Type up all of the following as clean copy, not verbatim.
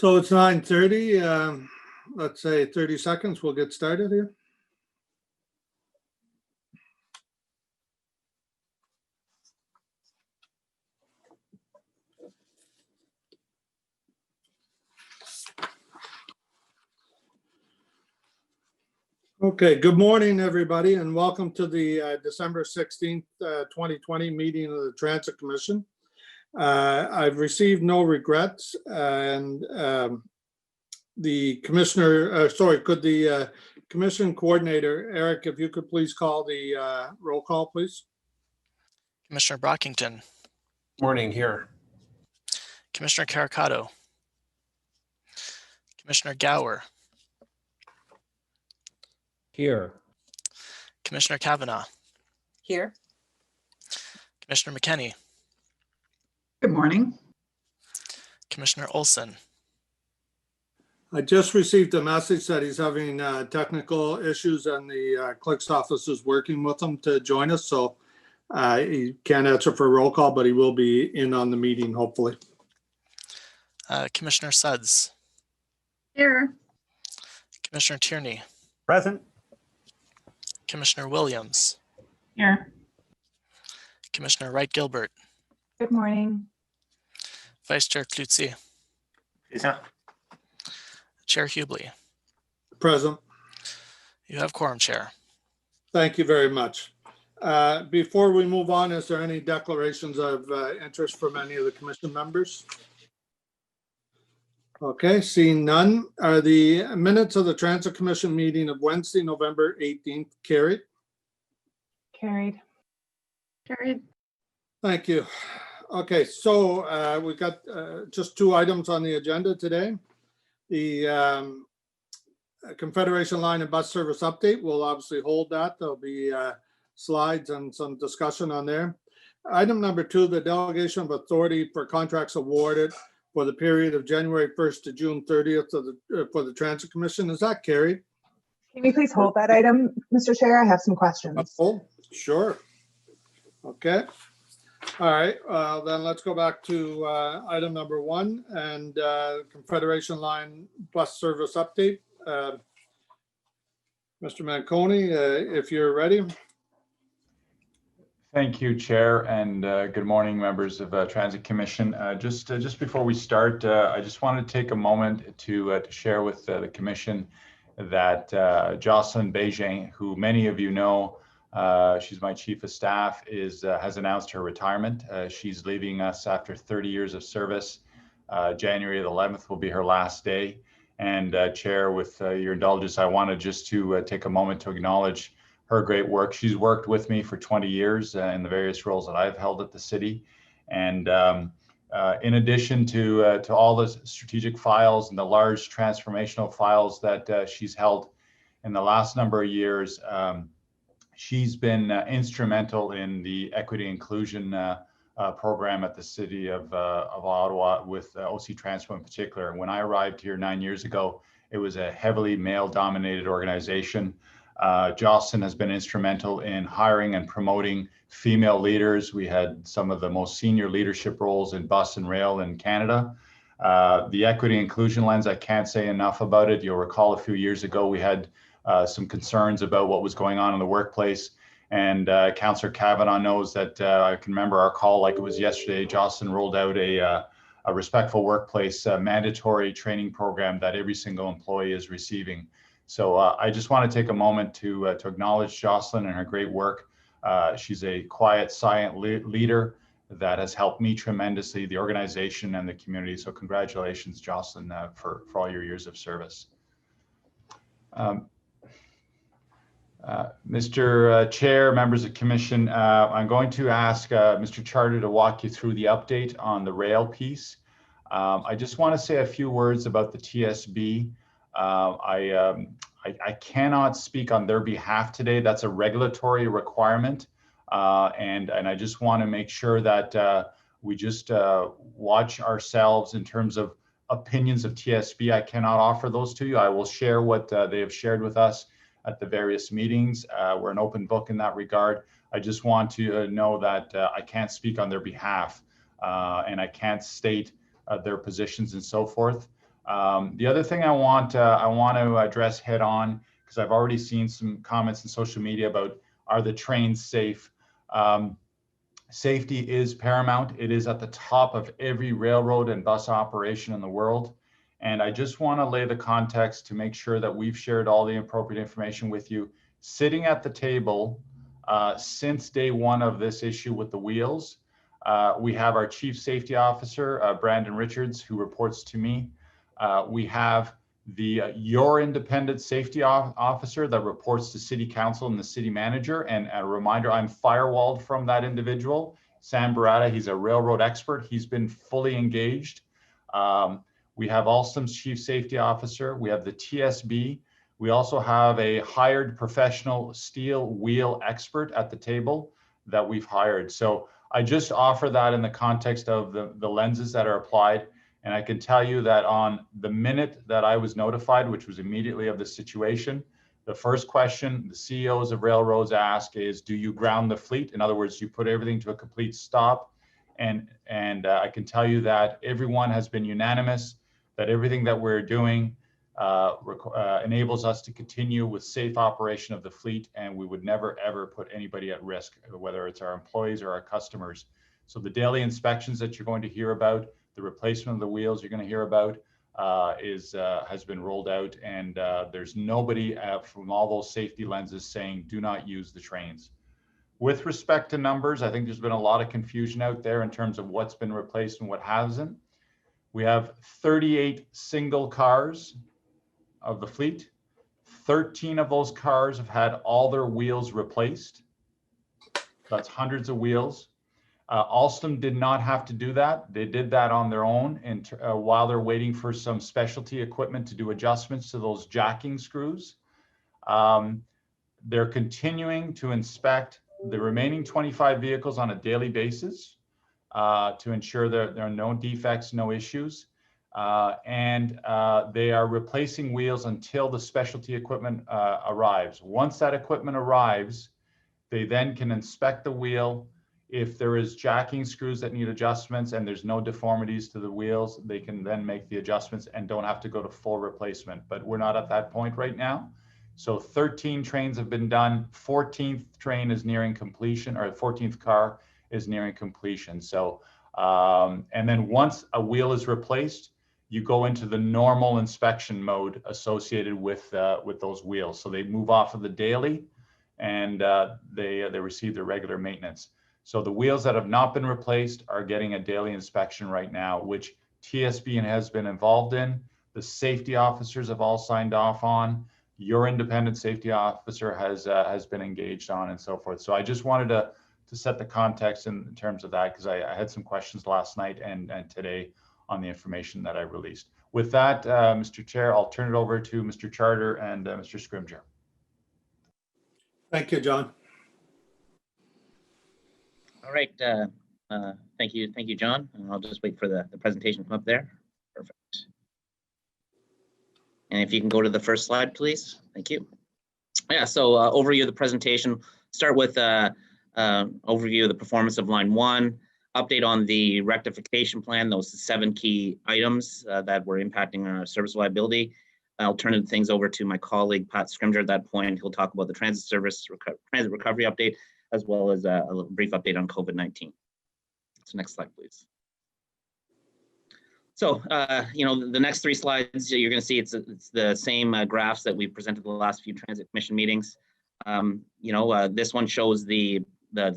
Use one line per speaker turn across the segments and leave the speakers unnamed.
So it's 9:30. Let's say 30 seconds. We'll get started here. Okay, good morning, everybody, and welcome to the December 16th, 2020 meeting of the Transit Commission. I've received no regrets, and the commissioner, could the commission coordinator, Eric, if you could please call the roll call, please.
Commissioner Brockington.
Morning, here.
Commissioner Caricato. Commissioner Gower.
Here.
Commissioner Kavanaugh.
Here.
Commissioner McKenney.
Good morning.
Commissioner Olson.
I just received a message that he's having technical issues and the clerk's office is working with him to join us. So he can't answer for a roll call, but he will be in on the meeting, hopefully.
Commissioner Suds.
Here.
Commissioner Tierney.
Present.
Commissioner Williams.
Here.
Commissioner Wright Gilbert.
Good morning.
Vice Chair Klutzy. Chair Hubley.
Present.
You have quorum, Chair.
Thank you very much. Before we move on, is there any declarations of interest from any of the commission members? Okay, seeing none, are the minutes of the Transit Commission meeting of Wednesday, November 18th carried?
Carried. Carried.
Thank you. Okay, so we've got just two items on the agenda today. The Confederation Line and Bus Service update, we'll obviously hold that. There'll be slides and some discussion on there. Item number 2, the delegation of authority for contracts awarded for the period of January 1st to June 30th of for the Transit Commission. Is that carried?
Can we please hold that item, Mr. Chair? I have some questions.
Oh, sure. Okay. All right. Then let's go back to item number 1 and Confederation Line bus service update. Mr. Manconi, if you're ready.
Thank you, Chair, and good morning, members of Transit Commission. Just before we start, I just wanted to take a moment to share with the Commission that Jocelyn Beijing, who many of you know, she's my Chief of Staff, has announced her retirement. She's leaving us after 30 years of service. January the 11th will be her last day. And Chair, with your indulgence, I wanted just to take a moment to acknowledge her great work. She's worked with me for 20 years in the various roles that I've held at the city. And in addition to all the strategic files and the large transformational files that she's held in the last number of years, she's been instrumental in the equity inclusion program at the city of Ottawa with OC Transpo in particular. When I arrived here 9 years ago, it was a heavily male-dominated organization. Jocelyn has been instrumental in hiring and promoting female leaders. We had some of the most senior leadership roles in bus and rail in Canada. The equity inclusion lens, I can't say enough about it. You'll recall a few years ago, we had some concerns about what was going on in the workplace. And Councillor Kavanaugh knows that I can remember our call like it was yesterday. Jocelyn rolled out a respectful workplace mandatory training program that every single employee is receiving. So I just want to take a moment to acknowledge Jocelyn and her great work. She's a quiet, silent leader that has helped me tremendously, the organization and the community. So congratulations, Jocelyn, for all your years of service. Mr. Chair, members of Commission, I'm going to ask Mr. Charter to walk you through the update on the rail piece. I just want to say a few words about the TSB. I cannot speak on their behalf today. That's a regulatory requirement. And I just want to make sure that we just watch ourselves in terms of opinions of TSB. I cannot offer those to you. I will share what they have shared with us at the various meetings. We're an open book in that regard. I just want to know that I can't speak on their behalf and I can't state their positions and so forth. The other thing I want to address head on, because I've already seen some comments in social media about, are the trains safe? Safety is paramount. It is at the top of every railroad and bus operation in the world. And I just want to lay the context to make sure that we've shared all the appropriate information with you. Sitting at the table since day one of this issue with the wheels, we have our Chief Safety Officer, Brandon Richards, who reports to me. We have your independent safety officer that reports to City Council and the City Manager. And a reminder, I'm firewalled from that individual, Sam Barata. He's a railroad expert. He's been fully engaged. We have Alstom's Chief Safety Officer. We have the TSB. We also have a hired professional steel wheel expert at the table that we've hired. So I just offer that in the context of the lenses that are applied. And I can tell you that on the minute that I was notified, which was immediately of the situation, the first question the CEOs of railroads ask is, do you ground the fleet? In other words, you put everything to a complete stop. And I can tell you that everyone has been unanimous that everything that we're doing enables us to continue with safe operation of the fleet. And we would never, ever put anybody at risk, whether it's our employees or our customers. So the daily inspections that you're going to hear about, the replacement of the wheels you're going to hear about has been rolled out, and there's nobody from all those safety lenses saying do not use the trains. With respect to numbers, I think there's been a lot of confusion out there in terms of what's been replaced and what hasn't. We have 38 single cars of the fleet. 13 of those cars have had all their wheels replaced. That's hundreds of wheels. Alstom did not have to do that. They did that on their own, and while they're waiting for some specialty equipment to do adjustments to those jacking screws. They're continuing to inspect the remaining 25 vehicles on a daily basis to ensure that there are no defects, no issues. And they are replacing wheels until the specialty equipment arrives. Once that equipment arrives, they then can inspect the wheel. If there is jacking screws that need adjustments and there's no deformities to the wheels, they can then make the adjustments and don't have to go to full replacement. But we're not at that point right now. So 13 trains have been done. 14th train is nearing completion, or 14th car is nearing completion. So, and then once a wheel is replaced, you go into the normal inspection mode associated with those wheels. So they move off of the daily and they receive their regular maintenance. So the wheels that have not been replaced are getting a daily inspection right now, which TSB has been involved in. The safety officers have all signed off on. Your independent safety officer has been engaged on, and so forth. So I just wanted to set the context in terms of that, because I had some questions last night and today on the information that I released. With that, Mr. Chair, I'll turn it over to Mr. Charter and Mr. Scrimgeour.
Thank you, John.
All right, thank you, John. And I'll just wait for the presentation to come up there. Perfect. And if you can go to the first slide, please. Thank you. Yeah, so overview of the presentation. Start with overview of the performance of line 1, update on the rectification plan, those 7 key items that were impacting our service reliability. I'll turn things over to my colleague, Pat Scrimgeour, at that point. He'll talk about the transit service transit recovery update, as well as a brief update on COVID-19. So next slide, please. So, you know, the next 3 slides, you're going to see it's the same graphs that we've presented the last few Transit Commission meetings. You know, this one shows the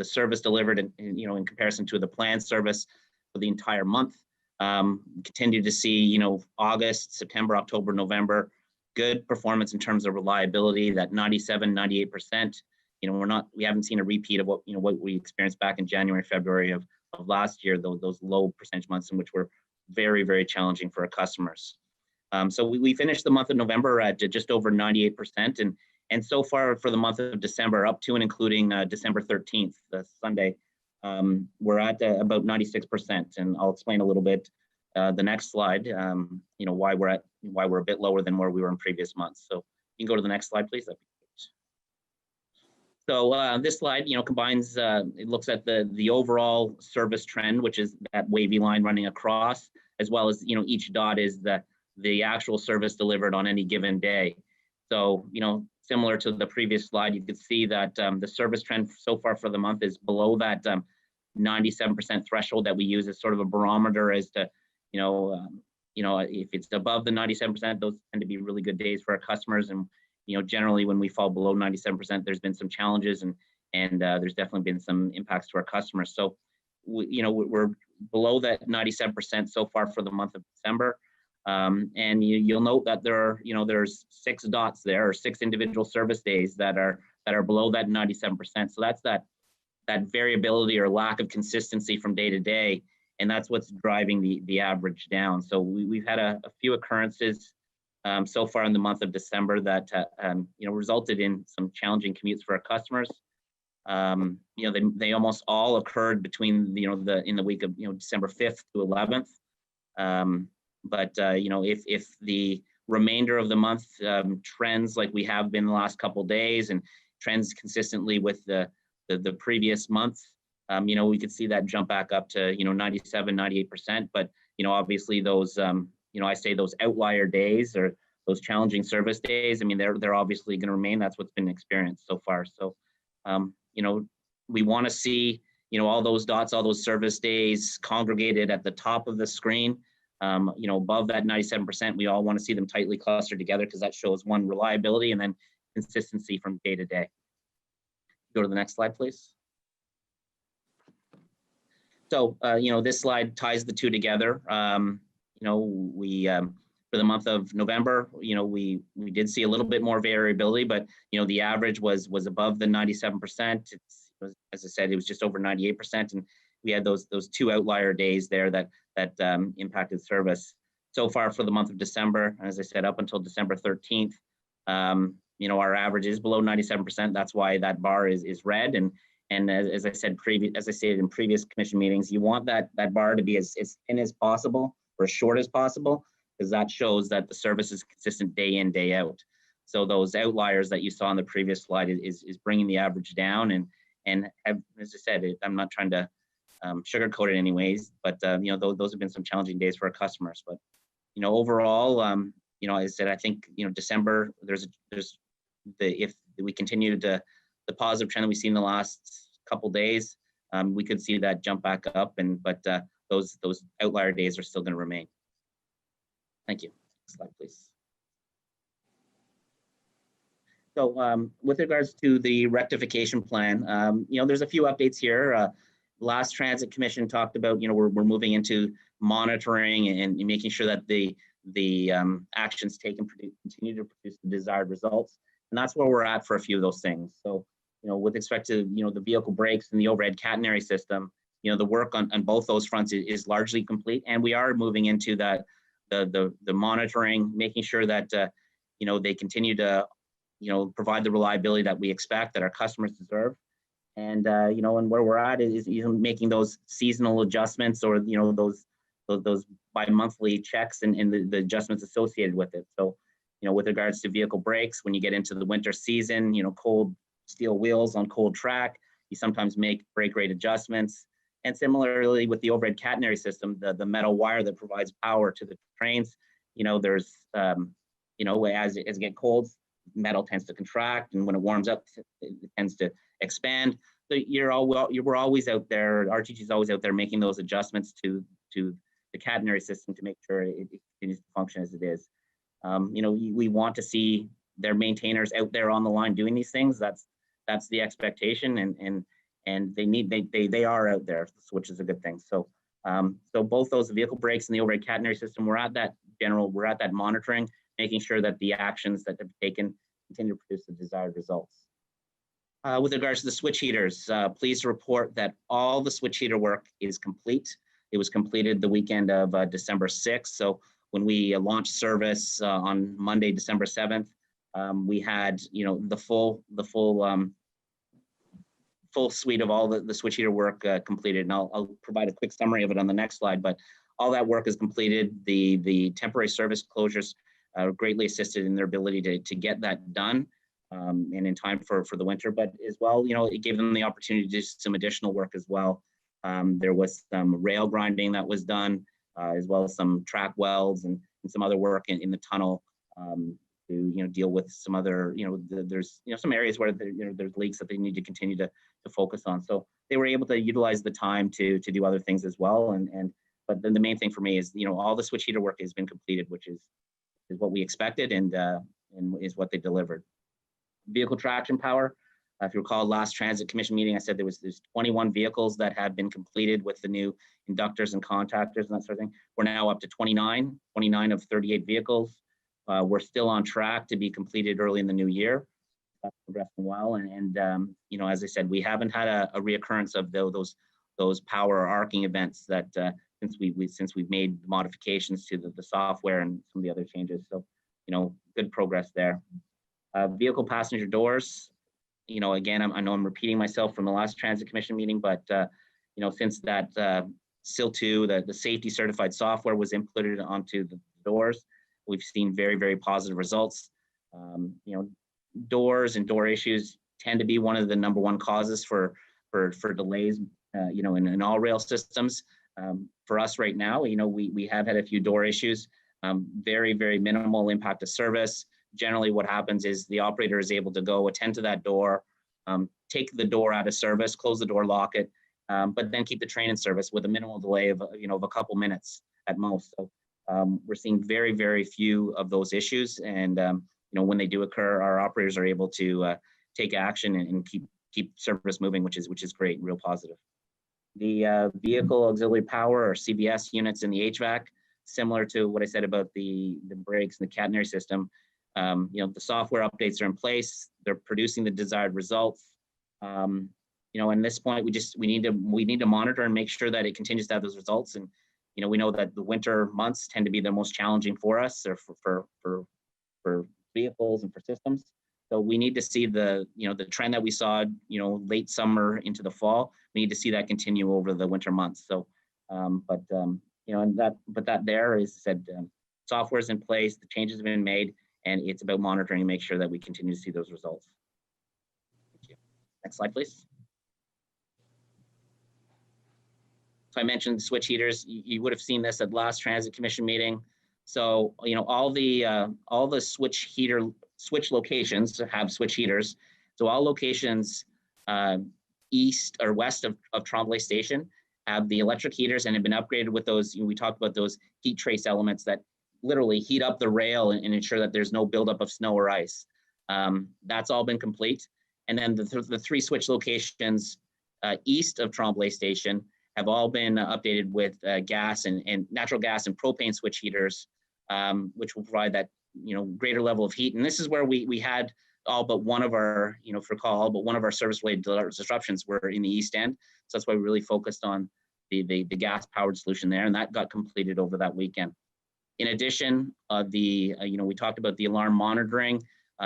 service delivered in comparison to the planned service for the entire month. Continue to see, you know, August, September, October, November, good performance in terms of reliability, that 97, 98%. You know, we haven't seen a repeat of what we experienced back in January, February of last year, those low percentage months in which were very, very challenging for our customers. So we finished the month of November at just over 98%, and so far for the month of December, up to and including December 13th, the Sunday, we're at about 96%, and I'll explain a little bit the next slide. You know, why we're a bit lower than where we were in previous months. So you can go to the next slide, please. That'd be great. So this slide, you know, combines. It looks at the overall service trend, which is that wavy line running across, as well as, you know, each dot is the the actual service delivered on any given day. So, similar to the previous slide, you could see that the service trend so far for the month is below that 97% threshold that we use as sort of a barometer as to, if it's above the 97%, those tend to be really good days for our customers. And, generally when we fall below 97%, there's been some challenges and there's definitely been some impacts to our customers. So, we're below that 97% so far for the month of December. And you'll note that there's 6 dots there, or 6 individual service days that are below that 97%. So that's that variability or lack of consistency from day to day, and that's what's driving the average down. So we've had a few occurrences so far in the month of December that resulted in some challenging commutes for our customers. They almost all occurred between in the week of December 5th to 11th. But if the remainder of the month trends like we have been the last couple of days and trends consistently with the previous month, we could see that jump back up to 97, 98%. But obviously those I say those outlier days or those challenging service days, I mean they're obviously going to remain. That's what's been experienced so far. So we want to see all those dots, all those service days congregated at the top of the screen. Above that 97%, we all want to see them tightly clustered together because that shows one, reliability, and then consistency from day to day. Go to the next slide, please. So, this slide ties the two together. We for the month of November, we did see a little bit more variability, but the average was above the 97%. As I said, it was just over 98%, and we had those 2 outlier days there that impacted service. So far for the month of December, as I said, up until December 13th, our average is below 97%. That's why that bar is red. And as I said in previous commission meetings, you want that bar to be as thin as possible or as short as possible, because that shows that the service is consistent day in, day out. So those outliers that you saw on the previous slide is bringing the average down. And as I said, I'm not trying to sugarcoat it anyways, but those have been some challenging days for our customers. But overall, as I said, I think December if we continue the positive trend that we've seen in the last couple days, we could see that jump back up. But those outlier days are still going to remain. Thank you. Next slide, please. So with regards to the rectification plan, there's a few updates here. Last Transit Commission talked about, we're moving into monitoring and making sure that the actions taken continue to produce the desired results. And that's where we're at for a few of those things. So, with respect to, the vehicle brakes and the overhead catenary system, the work on both those fronts is largely complete. And we are moving into that, the monitoring, making sure that, they continue to, provide the reliability that we expect, that our customers deserve. And, and where we're at is even making those seasonal adjustments or, those bi-monthly checks and the adjustments associated with it. So, with regards to vehicle brakes, when you get into the winter season, cold steel wheels on cold track, you sometimes make brake rate adjustments. And similarly with the overhead catenary system, the metal wire that provides power to the trains, there's, as it gets cold, metal tends to contract, and when it warms up, it tends to expand. So we're always out there, RTG is always out there making those adjustments to the catenary system to make sure it continues to function as it is. We want to see their maintainers out there on the line doing these things. That's the expectation, and they are out there, which is a good thing. So both those vehicle brakes and the overhead catenary system, we're at that monitoring, making sure that the actions that have been taken continue to produce the desired results. With regards to the switch heaters, pleased to report that all the switch heater work is complete. It was completed the weekend of December 6th. So when we launched service on Monday, December 7th, we had the full suite of all the switch heater work completed. And I'll provide a quick summary of it on the next slide. But all that work is completed. The temporary service closures greatly assisted in their ability to get that done and in time for the winter. But as well, it gave them the opportunity to do some additional work as well. There was some rail grinding that was done, as well as some track welds and some other work in the tunnel to deal with some other there's some areas where there's leaks that they need to continue to focus on. So they were able to utilize the time to do other things as well. But then the main thing for me is all the switch heater work has been completed, which is what we expected and is what they delivered. Vehicle traction power. If you recall, last Transit Commission meeting, I said there's 21 vehicles that have been completed with the new inductors and contactors and that sort of thing. We're now up to 29 of 38 vehicles. We're still on track to be completed early in the new year. That's progressing well. And as I said, we haven't had a reoccurrence of those power arcing events that since we've made modifications to the software and some of the other changes. So, good progress there. Vehicle passenger doors. Again, I know I'm repeating myself from the last Transit Commission meeting, but since that SIL2, the safety certified software was inputted onto the doors, we've seen very, very positive results. Doors and door issues tend to be one of the #1 causes for delays, in all rail systems. For us right now, we have had a few door issues, very, very minimal impact to service. Generally what happens is the operator is able to go attend to that door, take the door out of service, close the door, lock it, but then keep the train in service with a minimal delay of a couple minutes at most. So we're seeing very, very few of those issues. And when they do occur, our operators are able to take action and keep service moving, which is great, real positive. The vehicle auxiliary power or CVS units in the HVAC, similar to what I said about the brakes and the catenary system. The software updates are in place. They're producing the desired results. At this point, we need to monitor and make sure that it continues to have those results. And we know that the winter months tend to be the most challenging for us, or for vehicles and for systems. So we need to see the trend that we saw late summer into the fall. We need to see that continue over the winter months. So, that there is said, software is in place, the changes have been made. And it's about monitoring and make sure that we continue to see those results. Thank you. Next slide, please. So I mentioned switch heaters. You would have seen this at last Transit Commission meeting. So all the switch locations have switch heaters. So all locations east or west of Tremblay Station have the electric heaters and have been upgraded with those. We talked about those heat trace elements that literally heat up the rail and ensure that there's no buildup of snow or ice. That's all been complete. And then the 3 switch locations east of Tremblay Station have all been updated with gas and natural gas and propane switch heaters, which will provide that greater level of heat. And this is where we had all but one of our, all but one of our service-related disruptions were in the East End. So that's why we really focused on the gas-powered solution there, and that got completed over that weekend. In addition, we talked about the alarm monitoring.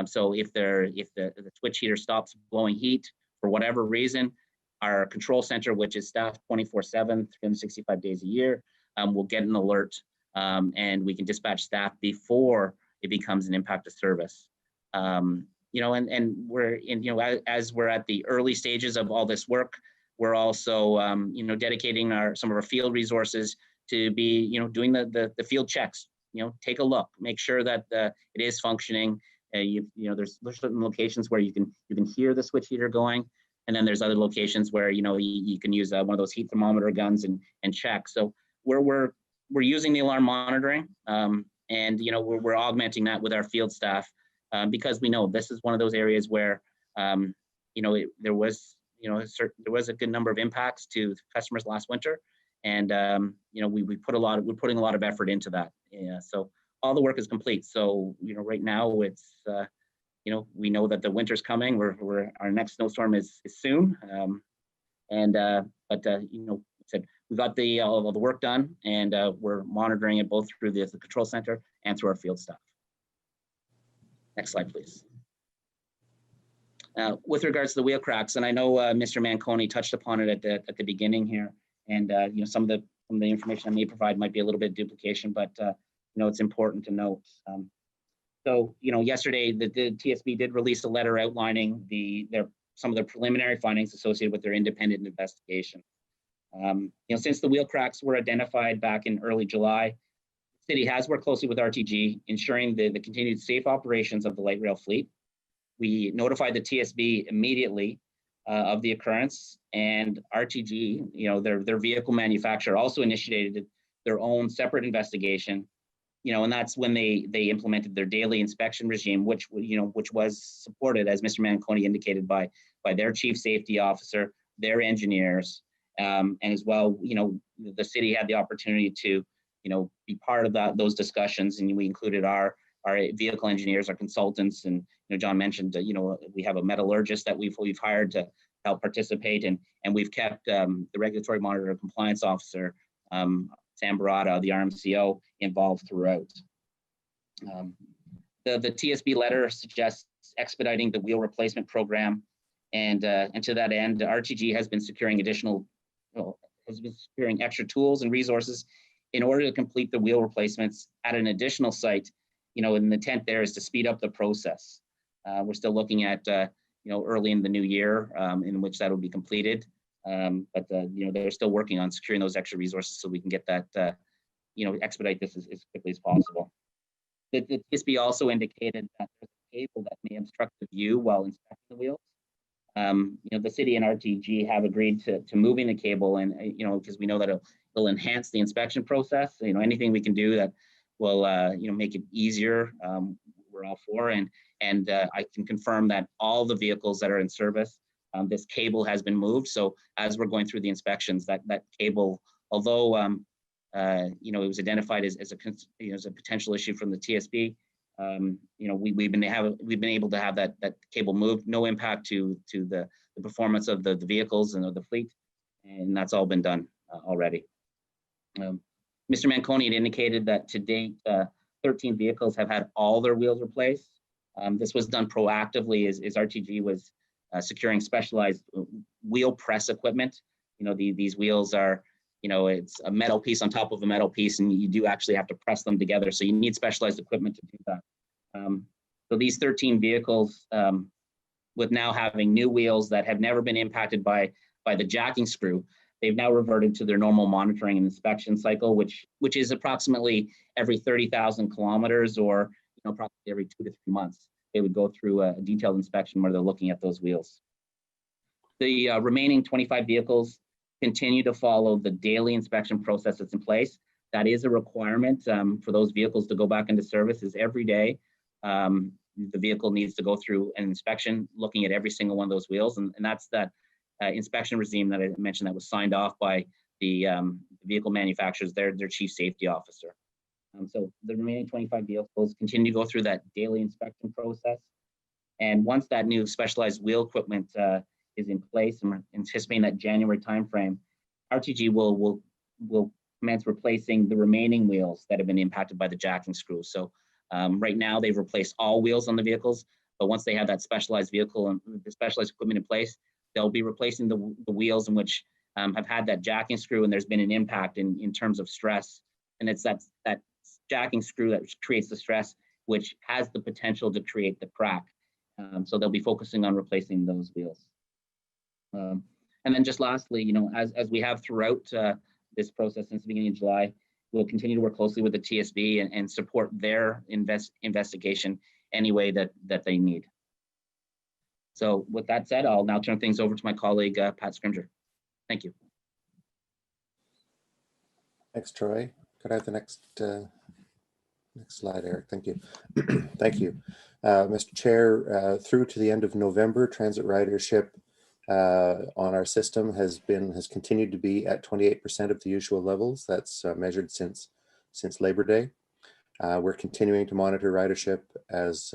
So if the switch heater stops blowing heat for whatever reason, our control center, which is staffed 24/7, 365 days a year, will get an alert, and we can dispatch staff before it becomes an impact to service. And we're as we're at the early stages of all this work, we're also dedicating some of our field resources to be doing the field checks. Take a look, make sure that it is functioning. There's certain locations where you can hear the switch heater going, and then there's other locations where you can use one of those heat thermometer guns and check. So we're using the alarm monitoring, and we're augmenting that with our field staff, because we know this is one of those areas where there was a good number of impacts to customers last winter. And we're putting a lot of effort into that. Yeah, so all the work is complete. So right now it's we know that the winter's coming. Our next snowstorm is soon. Said we got all the work done, and we're monitoring it both through the control center and through our field staff. Next slide, please. With regards to the wheel cracks, and I know Mr. Manconi touched upon it at the beginning here. And some of the information I may provide might be a little bit of duplication, but it's important to note. So yesterday the TSB did release a letter outlining some of the preliminary findings associated with their independent investigation. Since the wheel cracks were identified back in early July, City has worked closely with RTG, ensuring the continued safe operations of the light rail fleet. We notified the TSB immediately of the occurrence, and RTG, their vehicle manufacturer, also initiated their own separate investigation. And that's when they implemented their daily inspection regime, which was supported, as Mr. Manconi indicated, by their chief safety officer, their engineers, and as well, the city had the opportunity to, be part of those discussions, and we included our vehicle engineers, our consultants, and John mentioned, we have a metallurgist that we've hired to help participate, and we've kept the regulatory monitor compliance officer, Sam Barada, the RMCO, involved throughout. The TSB letter suggests expediting the wheel replacement program, and to that end, RTG has been securing extra tools and resources in order to complete the wheel replacements at an additional site. And the intent there is to speed up the process. We're still looking at early in the new year in which that will be completed. But they're still working on securing those extra resources so we can get that, expedite this as quickly as possible. The TSB also indicated that there's a cable that may obstruct the view while inspecting the wheels. The city and RTG have agreed to moving the cable, and because we know that it'll enhance the inspection process. Anything we can do that will make it easier, we're all for. And I can confirm that all the vehicles that are in service, this cable has been moved. So as we're going through the inspections, that cable, although it was identified as a potential issue from the TSB, we've been able to have that cable moved, no impact to the performance of the vehicles and of the fleet, and that's all been done already. Mr. Manconi had indicated that to date, 13 vehicles have had all their wheels replaced. This was done proactively as RTG was securing specialized wheel press equipment. These wheels are, it's a metal piece on top of a metal piece, and you do actually have to press them together. So you need specialized equipment to do that. So these 13 vehicles, with now having new wheels that have never been impacted by the jacking screw, they've now reverted to their normal monitoring and inspection cycle, which is approximately every 30,000 kilometers, or probably every 2 to 3 months. They would go through a detailed inspection where they're looking at those wheels. The remaining 25 vehicles continue to follow the daily inspection process that's in place. That is a requirement for those vehicles to go back into service. Is every day the vehicle needs to go through an inspection, looking at every single one of those wheels, and that's that inspection regime that I mentioned that was signed off by the vehicle manufacturers, their chief safety officer. So the remaining 25 vehicles continue to go through that daily inspection process. And once that new specialized wheel equipment is in place, and we're anticipating that January timeframe, RTG will commence replacing the remaining wheels that have been impacted by the jacking screw. So right now they've replaced all wheels on the vehicles, but once they have that specialized vehicle and the specialized equipment in place, they'll be replacing the wheels in which have had that jacking screw, and there's been an impact in terms of stress. And it's that jacking screw that creates the stress, which has the potential to create the crack. So they'll be focusing on replacing those wheels. And then just lastly, as we have throughout this process since the beginning of July, we'll continue to work closely with the TSB and support their investigation any way that they need. So with that said, I'll now turn things over to my colleague, Pat Scrimger. Thank you.
Thanks, Troy. Could I have the next slide, Eric? Thank you. Thank you. Mr. Chair, through to the end of November, transit ridership on our system has continued to be at 28% of the usual levels. That's measured since Labor Day. We're continuing to monitor ridership as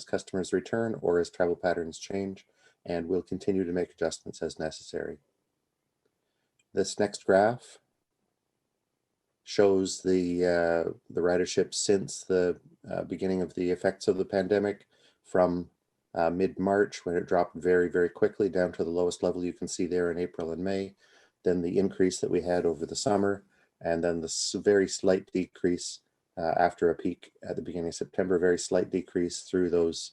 customers return or as travel patterns change, and we'll continue to make adjustments as necessary. This next graph shows the ridership since the beginning of the effects of the pandemic from mid-March, when it dropped very, very quickly down to the lowest level you can see there in April and May, then the increase that we had over the summer, and then the very slight decrease after a peak at the beginning of September, very slight decrease through those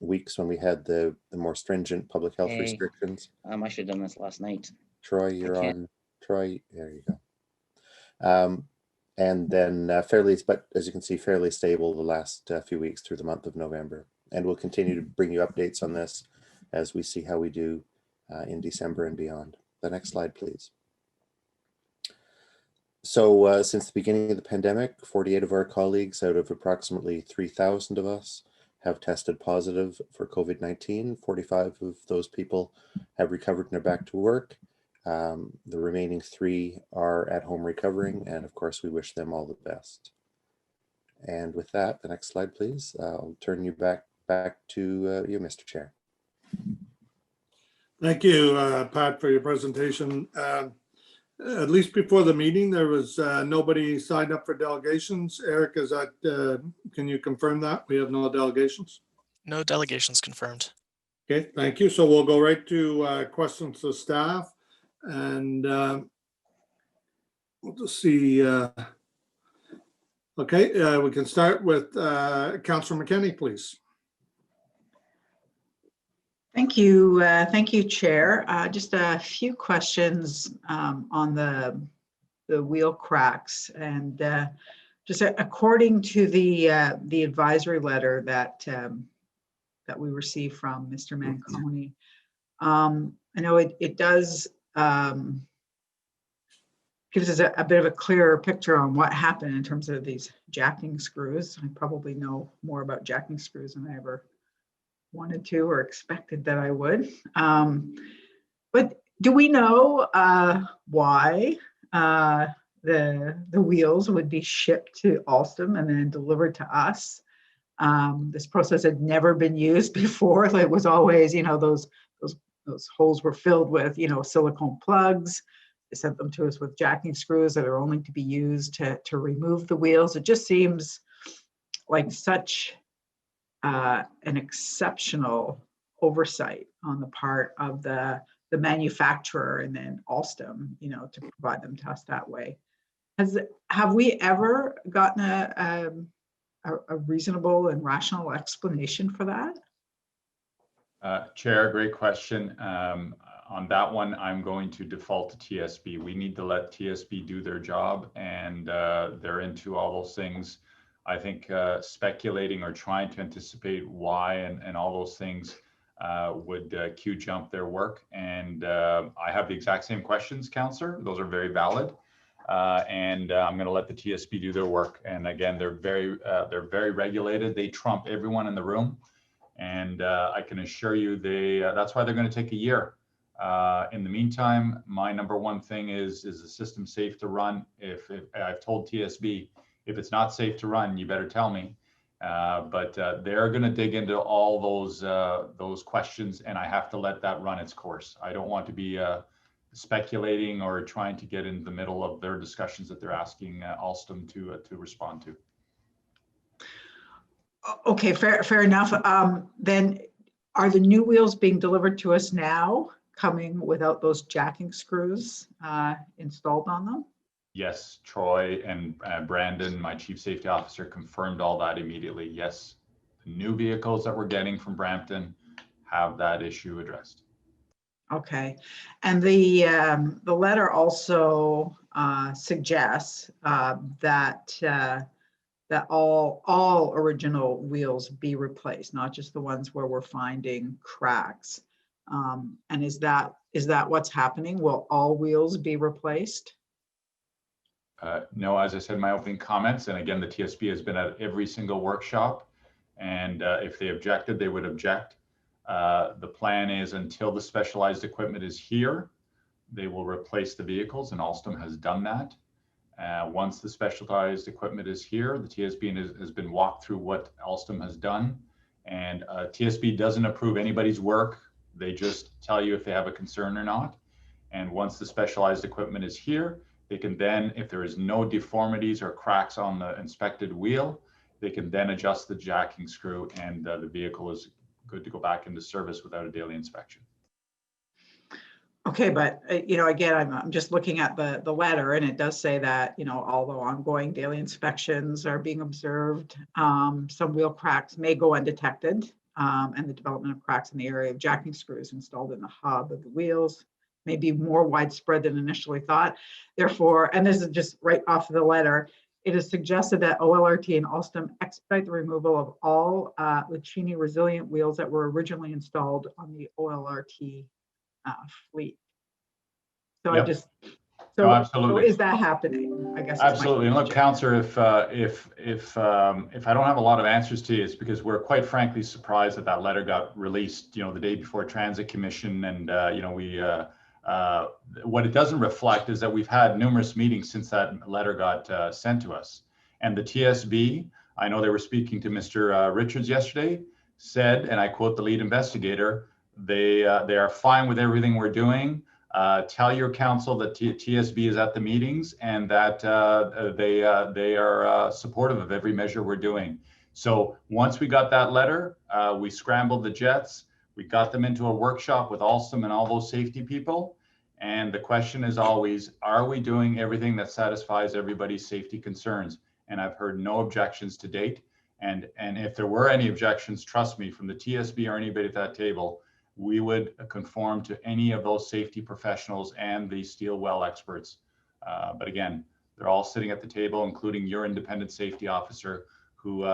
weeks when we had the more stringent public health restrictions.
I should have done this last night.
Troy, you're on. Troy, there you go. And then fairly, but as you can see, fairly stable the last few weeks through the month of November. And we'll continue to bring you updates on this as we see how we do in December and beyond. The next slide, please. So since the beginning of the pandemic, 48 of our colleagues out of approximately 3,000 of us have tested positive for COVID-19. 45 of those people have recovered and are back to work. The remaining 3 are at home recovering, and of course we wish them all the best. And with that, the next slide, please. I'll turn you back to you, Mr. Chair.
Thank you, Pat, for your presentation. At least before the meeting, there was nobody signed up for delegations. Eric, is that, can you confirm that? We have no delegations?
No delegations confirmed.
Okay, thank you. So we'll go right to questions to staff. And we'll just see. Okay, we can start with Councillor McKenney, please.
Thank you, Chair. Just a few questions on the wheel cracks, and just according to the advisory letter that we received from Mr. Manconi. I know it does gives us a bit of a clearer picture on what happened in terms of these jacking screws. I probably know more about jacking screws than I ever wanted to or expected that I would. But do we know why the wheels would be shipped to Alstom and then delivered to us? This process had never been used before. It was always, those holes were filled with, silicone plugs. They sent them to us with jacking screws that are only to be used to remove the wheels. It just seems like such an exceptional oversight on the part of the manufacturer and then Alstom, to provide them to us that way. Have we ever gotten a reasonable and rational explanation for that?
Chair, great question. On that one, I'm going to default to TSB. We need to let TSB do their job, and they're into all those things. I think speculating or trying to anticipate why and all those things would queue jump their work. And I have the exact same questions, Councillor. Those are very valid. And I'm going to let the TSB do their work. And again, they're very regulated. They trump everyone in the room. And I can assure you that's why they're going to take a year. In the meantime, my number one thing is the system safe to run? If I've told TSB, if it's not safe to run, you better tell me. But they're going to dig into all those questions, and I have to let that run its course. I don't want to be speculating or trying to get in the middle of their discussions that they're asking Alstom to respond to.
Okay, fair enough. Then are the new wheels being delivered to us now, coming without those jacking screws installed on them?
Yes, Troy and Brandon, my chief safety officer, confirmed all that immediately. Yes, the new vehicles that we're getting from Brampton have that issue addressed.
Okay, and the letter also suggests that all original wheels be replaced, not just the ones where we're finding cracks. And is that what's happening? Will all wheels be replaced?
No, as I said in my opening comments, and again, the TSB has been at every single workshop, and if they objected, they would object. The plan is until the specialized equipment is here, they will replace the vehicles, and Alstom has done that. Once the specialized equipment is here, the TSB has been walked through what Alstom has done, and TSB doesn't approve anybody's work. They just tell you if they have a concern or not. And once the specialized equipment is here, they can then, if there is no deformities or cracks on the inspected wheel, they can then adjust the jacking screw, and the vehicle is good to go back into service without a daily inspection.
Okay, but again, I'm just looking at the letter, and it does say that although ongoing daily inspections are being observed, some wheel cracks may go undetected, and the development of cracks in the area of jacking screws installed in the hub of the wheels may be more widespread than initially thought. Therefore, and this is just right off of the letter, it is suggested that OLRT and Alstom expedite the removal of all Licini resilient wheels that were originally installed on the OLRT fleet. So
Yep.
I just,
No, absolutely.
so is that happening? I guess. is my
Absolutely. And look,
question.
Councillor, if I don't have a lot of answers to you, it's because we're quite frankly surprised that that letter got released, the day before Transit Commission, and what it doesn't reflect is that we've had numerous meetings since that letter got sent to us. And the TSB, I know they were speaking to Mr. Richards yesterday, said, and I quote the lead investigator, they are fine with everything we're doing. Tell your council that TSB is at the meetings and that they are supportive of every measure we're doing. So once we got that letter, we scrambled the jets. We got them into a workshop with Alstom and all those safety people. And the question is always, are we doing everything that satisfies everybody's safety concerns? And I've heard no objections to date. And if there were any objections, trust me, from the TSB or anybody at that table, we would conform to any of those safety professionals and the steel well experts. But again, they're all sitting at the table, including your independent safety officer who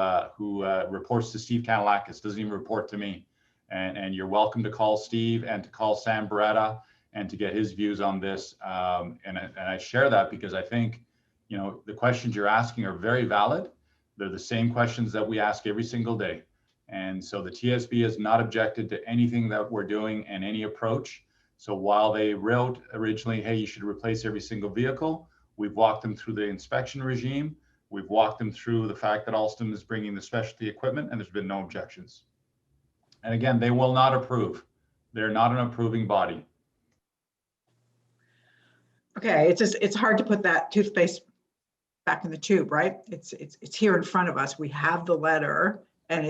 reports to Steve Kanalakis, doesn't even report to me. And you're welcome to call Steve and to call Sam Beretta and to get his views on this. And I share that because I think, the questions you're asking are very valid. They're the same questions that we ask every single day. And so the TSB has not objected to anything that we're doing and any approach. So while they wrote originally, hey, you should replace every single vehicle, we've walked them through the inspection regime. We've walked them through the fact that Alstom is bringing the specialty equipment, and there's been no objections. And again, they will not approve. They're not an approving body.
Okay, it's hard to put that toothpaste back in the tube, right? It's here in front of us. We have the letter. And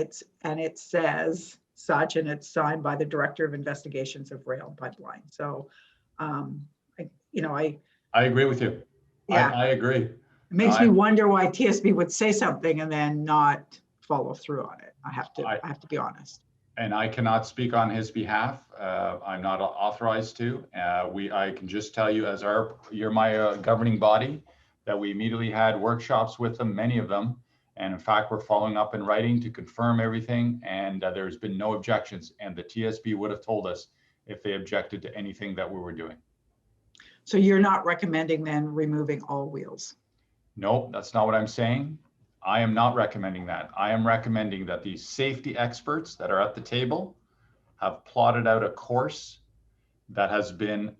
it says such, and it's signed by the Director of Investigations of Rail and Pipeline. So, I
agree with you.
Yeah,
I agree.
It makes me wonder why TSB would say something and then not follow through on it. I have to be honest.
And I cannot speak on his behalf. I'm not authorized to. I can just tell you, as you're my governing body, that we immediately had workshops with them, many of them. And in fact, we're following up in writing to confirm everything. And there's been no objections. And the TSB would have told us if they objected to anything that we were doing.
So you're not recommending then removing all wheels?
No, that's not what I'm saying. I am not recommending that. I am recommending that the safety experts that are at the table have plotted out a course that has been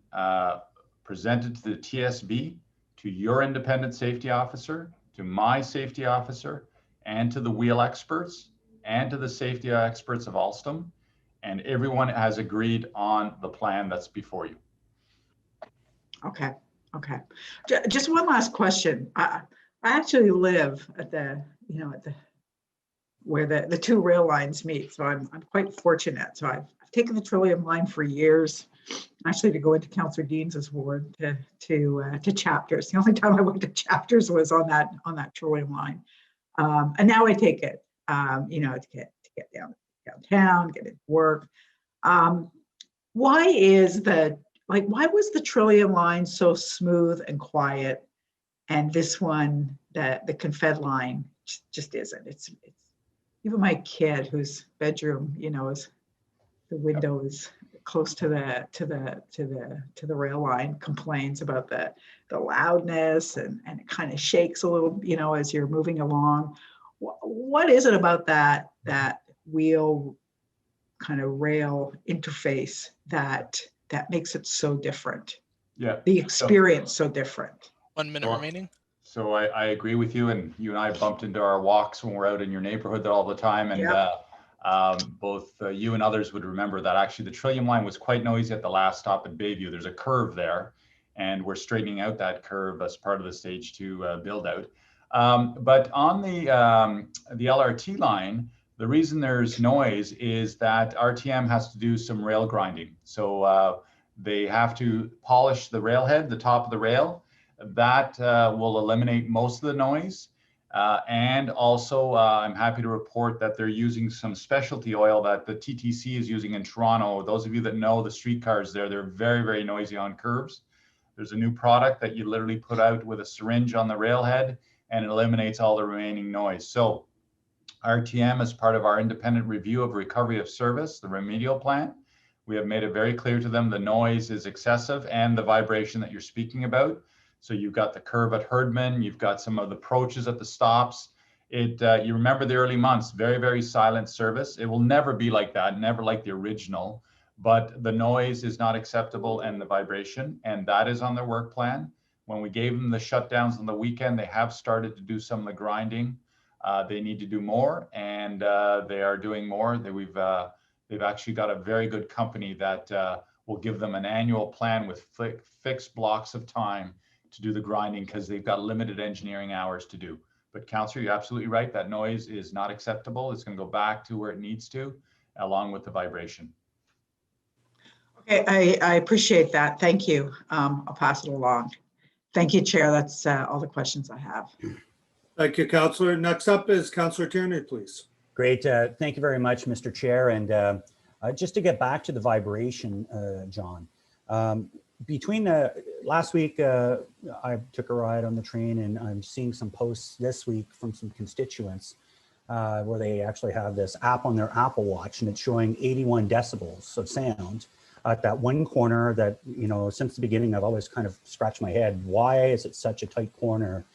presented to the TSB, to your independent safety officer, to my safety officer, and to the wheel experts, and to the safety experts of Alstom, and everyone has agreed on the plan that's before you.
Okay. Just one last question. I actually live at where the two rail lines meet, so I'm quite fortunate. So I've taken the Trillium line for years, actually to go into Councillor Deans's ward to Chapters. The only time I went to Chapters was on that Trillium line, and now I take it, to get downtown, get into work. Why was the Trillium line so smooth and quiet, and this one, the Confed line, just isn't? It's even my kid, whose bedroom, is the window is close to the rail line, complains about the loudness and it kind of shakes a little, as you're moving along. What is it about that wheel kind of rail interface that makes it so different?
Yeah.
The experience so different.
1 minute remaining.
So I agree with you, and you and I bumped into our walks when we're out in your neighborhood all the time, and both you and others would remember that actually the Trillium line was quite noisy at the last stop at Bayview. There's a curve there, and we're straightening out that curve as part of the stage 2 build out. But on the LRT line, the reason there's noise is that RTM has to do some rail grinding. So they have to polish the railhead, the top of the rail. That will eliminate most of the noise. And also, I'm happy to report that they're using some specialty oil that the TTC is using in Toronto. Those of you that know the streetcars there, they're very, very noisy on curves. There's a new product that you literally put out with a syringe on the railhead, and it eliminates all the remaining noise. So RTM, as part of our independent review of recovery of service, the remedial plan, we have made it very clear to them the noise is excessive and the vibration that you're speaking about. So you've got the curve at Herdman, you've got some of the approaches at the stops. You remember the early months, very, very silent service. It will never be like that, never like the original, but the noise is not acceptable and the vibration, and that is on their work plan. When we gave them the shutdowns on the weekend, they have started to do some of the grinding. They need to do more, and they are doing more. They've actually got a very good company that will give them an annual plan with fixed blocks of time to do the grinding because they've got limited engineering hours to do. But Councillor, you're absolutely right. That noise is not acceptable. It's going to go back to where it needs to, along with the vibration.
Okay, I appreciate that. Thank you. I'll pass it along. Thank you, Chair. That's all the questions I have.
Thank you, Councillor. Next up is Councillor Tierney, please.
Great. Thank you very much, Mr. Chair. And just to get back to the vibration, John, between last week, I took a ride on the train, and I'm seeing some posts this week from some constituents where they actually have this app on their Apple Watch, and it's showing 81 decibels of sound at that one corner that, you know, since the beginning, I've always kind of scratched my head. Why is it such a tight corner?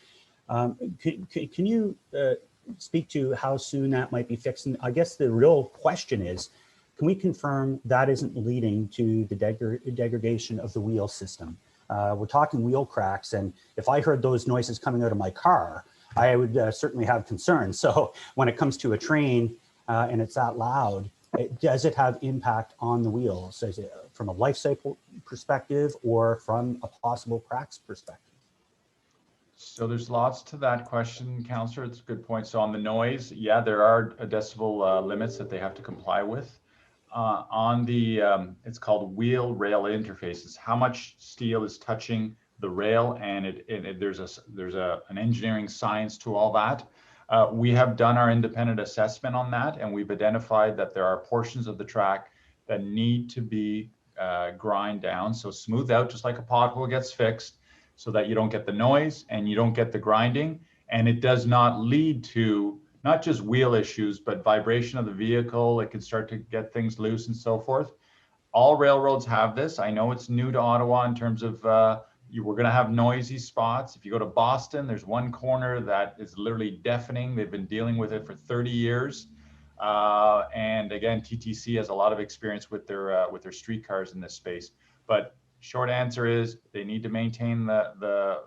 Can you speak to how soon that might be fixed? And I guess the real question is, can we confirm that isn't leading to the degradation of the wheel system? We're talking wheel cracks, and if I heard those noises coming out of my car, I would certainly have concerns. So when it comes to a train and it's that loud, does it have impact on the wheels? Is it from a life cycle perspective or from a possible cracks perspective?
So there's lots to that question, Councillor. It's a good point. So on the noise, yeah, there are decibel limits that they have to comply with. On the, it's called wheel rail interfaces, how much steel is touching the rail, and there's an engineering science to all that. We have done our independent assessment on that, and we've identified that there are portions of the track that need to be grind down, so smooth out, just like a pothole gets fixed, so that you don't get the noise and you don't get the grinding, and it does not lead to not just wheel issues, but vibration of the vehicle. It can start to get things loose and so forth. All railroads have this. I know it's new to Ottawa in terms of we're going to have noisy spots. If you go to Boston, there's one corner that is literally deafening. They've been dealing with it for 30 years. And again, TTC has a lot of experience with their streetcars in this space. But short answer is they need to maintain the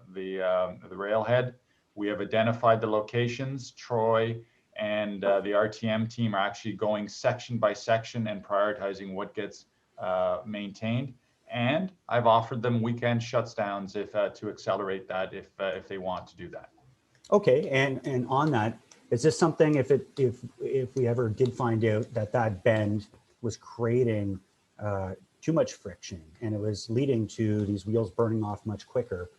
railhead. We have identified the locations. Troy and the RTM team are actually going section by section and prioritizing what gets maintained. And I've offered them weekend shutdowns to accelerate that if they want to do that.
Okay, and on that, is this something if we ever did find out that bend was creating too much friction and it was leading to these wheels burning off much quicker?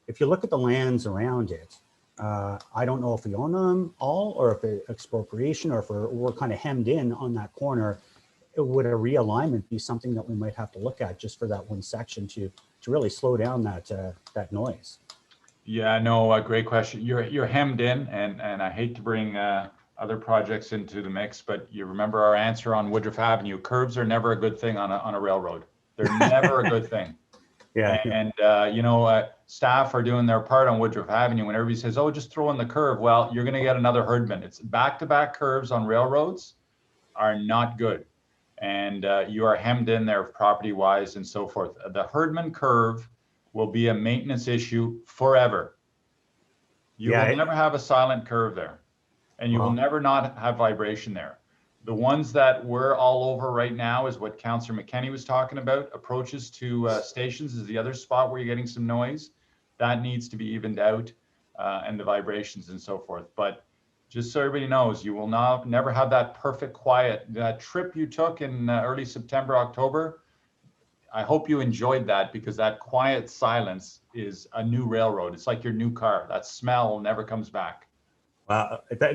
If you look at the lands around it, I don't know if we own them all or if it's expropriation or if we're kind of hemmed in on that corner. Would a realignment be something that we might have to look at just for that one section to really slow down that noise?
Yeah, no, great question. You're hemmed in, and I hate to bring other projects into the mix, but you remember our answer on Woodruff Avenue. Curbs are never a good thing on a railroad. They're never a good thing.
Yeah.
And you know, staff are doing their part on Woodruff Avenue. When everybody says, "Oh, just throw in the curve," well, you're going to get another Herdman. It's back-to-back curves on railroads are not good, and you are hemmed in there property-wise and so forth. The Herdman curve will be a maintenance issue forever. You will never have a silent curve there, and you will never not have vibration there. The ones that we're all over right now is what Councillor McKenney was talking about. Approaches to stations is the other spot where you're getting some noise. That needs to be evened out, and the vibrations and so forth. But just so everybody knows, you will never have that perfect quiet. That trip you took in early September, October, I hope you enjoyed that, because that quiet silence is a new railroad. It's like your new car. That smell never comes back.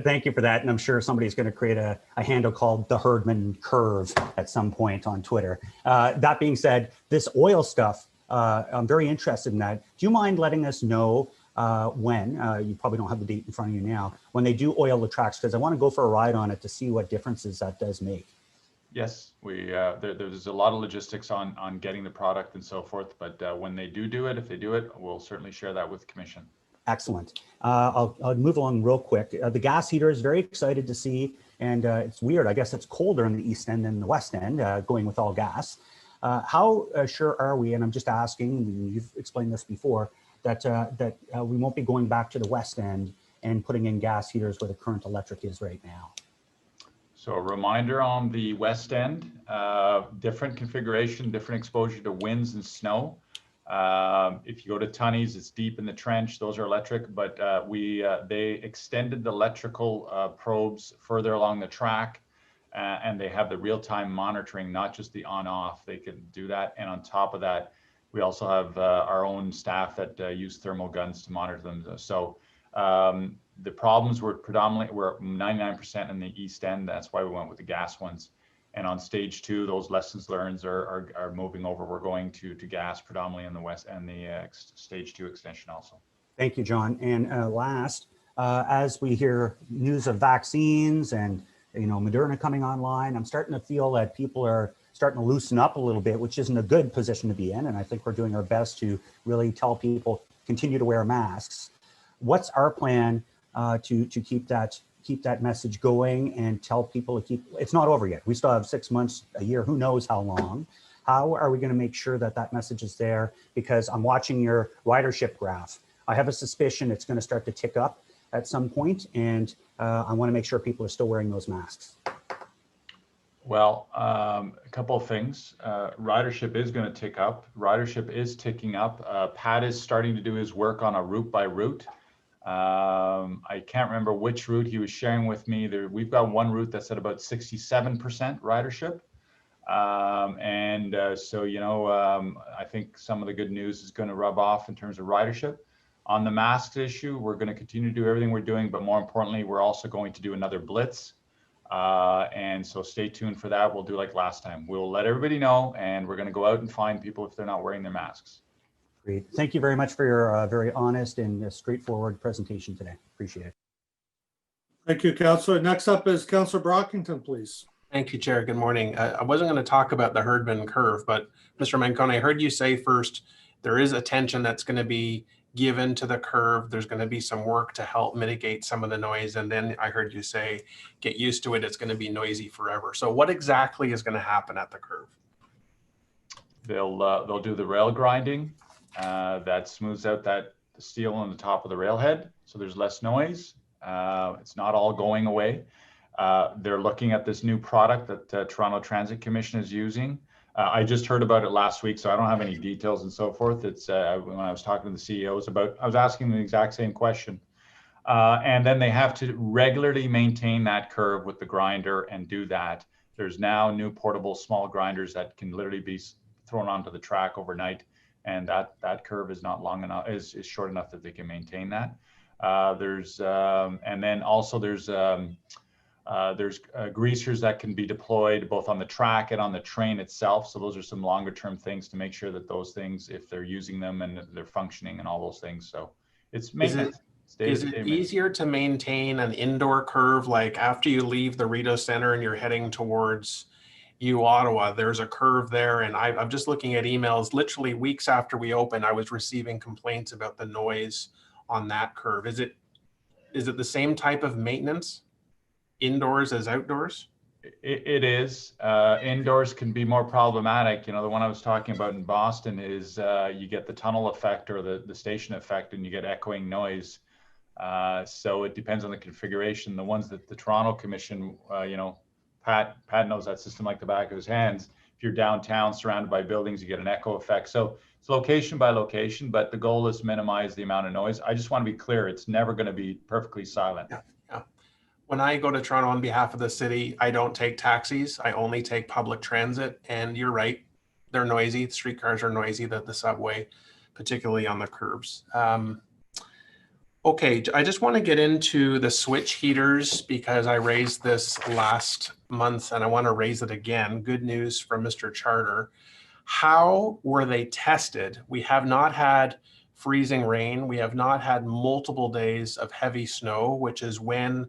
Thank you for that. And I'm sure somebody's going to create a handle called the Herdman Curve at some point on Twitter. That being said, this oil stuff, I'm very interested in that. Do you mind letting us know when, you probably don't have the date in front of you now, when they do oil the tracks, because I want to go for a ride on it to see what differences that does make.
Yes, there's a lot of logistics on getting the product and so forth, but when they do it, if they do it, we'll certainly share that with the Commission. Excellent.
I'll move along real quick. The gas heater is very excited to see, and it's weird. I guess it's colder in the East End than the West End, going with all gas. How sure are we, and I'm just asking, you've explained this before, that we won't be going back to the West End and putting in gas heaters where the current electric is right now?
So a reminder on the West End, different configuration, different exposure to winds and snow. If you go to Tunney's, it's deep in the trench. Those are electric, but they extended the electrical probes further along the track, and they have the real-time monitoring, not just the on-off. They can do that, and on top of that, we also have our own staff that use thermal guns to monitor them. So the problems were 99% in the East End. That's why we went with the gas ones. And on stage 2, those lessons learned are moving over. We're going to gas predominantly in the West and the stage 2 extension also.
Thank you, John. And last, as we hear news of vaccines and Moderna coming online, I'm starting to feel that people are starting to loosen up a little bit, which isn't a good position to be in. And I think we're doing our best to really tell people continue to wear masks. What's our plan to keep that message going and tell people to keep, it's not over yet. We still have 6 months, a year, who knows how long. How are we going to make sure that that message is there? Because I'm watching your ridership graph. I have a suspicion it's going to start to tick up at some point, and I want to make sure people are still wearing those masks.
Well, a couple of things. Ridership is going to tick up. Ridership is ticking up. Pat is starting to do his work on a route by route. I can't remember which route he was sharing with me. We've got one route that's at about 67% ridership. I think some of the good news is going to rub off in terms of ridership. On the masks issue, we're going to continue to do everything we're doing, but more importantly, we're also going to do another blitz. And so stay tuned for that. We'll do like last time. We'll let everybody know, and we're going to go out and find people if they're not wearing their masks.
Great. Thank you very much for your very honest and straightforward presentation today. Appreciate it.
Thank you, Councillor. Next up is Councillor Brockington, please.
Thank you, Chair. Good morning. I wasn't going to talk about the Herdman curve, but Mr. Mancone, I heard you say first there is attention that's going to be given to the curve. There's going to be some work to help mitigate some of the noise. And then I heard you say, get used to it. It's going to be noisy forever. So what exactly is going to happen at the curve?
They'll do the rail grinding. That smooths out the steel on the top of the railhead, so there's less noise. It's not all going away. They're looking at this new product that Toronto Transit Commission is using. I just heard about it last week, so I don't have any details and so forth. It's when I was talking to the CEOs I was asking the exact same question. And then they have to regularly maintain that curve with the grinder and do that. There's now new portable small grinders that can literally be thrown onto the track overnight. And that curve is not long enough, is short enough that they can maintain that. And then also there's greasers that can be deployed both on the track and on the train itself. So those are some longer term things to make sure that those things, if they're using them and they're functioning and all those things. So it's maintenance.
Is it easier to maintain an indoor curve, like after you leave the Rideau Center and you're heading towards Ottawa, there's a curve there, and I'm just looking at emails literally weeks after we opened, I was receiving complaints about the noise on that curve. Is it the same type of maintenance indoors as outdoors?
It is. Indoors can be more problematic. The one I was talking about in Boston is you get the tunnel effect or the station effect, and you get echoing noise. So it depends on the configuration. The ones that the Toronto Commission, Pat knows that system like the back of his hands. If you're downtown surrounded by buildings, you get an echo effect. So it's location by location, but the goal is to minimize the amount of noise. I just want to be clear, it's never going to be perfectly silent.
Yeah. When I go to Toronto on behalf of the city, I don't take taxis. I only take public transit. And you're right, they're noisy. The streetcars are noisy, the subway, particularly on the curbs. Okay, I just want to get into the switch heaters because I raised this last month and I want to raise it again. Good news from Mr. Charter. How were they tested? We have not had freezing rain. We have not had multiple days of heavy snow, which is when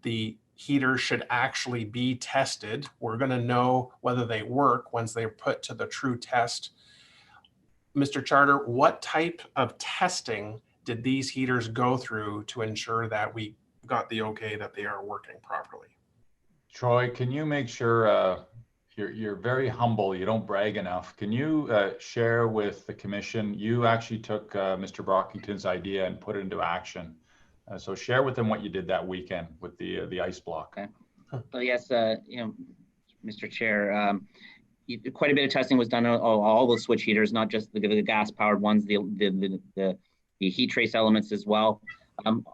the heaters should actually be tested. We're going to know whether they work once they're put to the true test. Mr. Charter, what type of testing did these heaters go through to ensure that we got the okay that they are working properly?
Troy, can you make sure you're very humble, you don't brag enough. Can you share with the commission, you actually took Mr. Brockington's idea and put it into action. So share with them what you did that weekend with the ice block.
Okay. So yes, Mr. Chair, quite a bit of testing was done on all the switch heaters, not just the gas powered ones, the heat trace elements as well.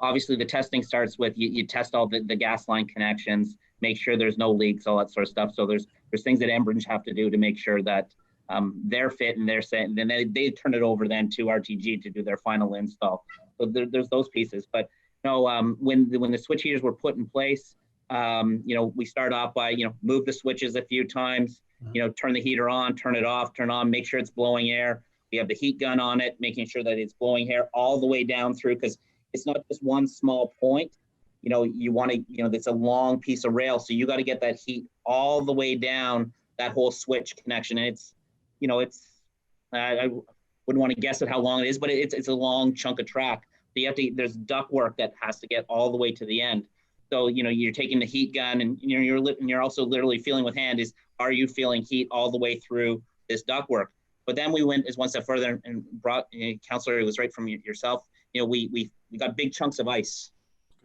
Obviously the testing starts with, you test all the gas line connections, make sure there's no leaks, all that sort of stuff. So there's things that Enbridge have to do to make sure that they're fit and they're set, and then they turn it over then to RTG to do their final install. So there's those pieces. But when the switch heaters were put in place, we start off by move the switches a few times, turn the heater on, turn it off, turn on, make sure it's blowing air. We have the heat gun on it, making sure that it's blowing air all the way down through, because it's not just one small point. You want to, it's a long piece of rail, so you got to get that heat all the way down that whole switch connection. And I wouldn't want to guess at how long it is, but it's a long chunk of track. So there's duct work that has to get all the way to the end. So you're taking the heat gun, and you're also literally feeling with hand are you feeling heat all the way through this duct work? But then we went one step further and brought, Councillor, it was right from yourself. We got big chunks of ice.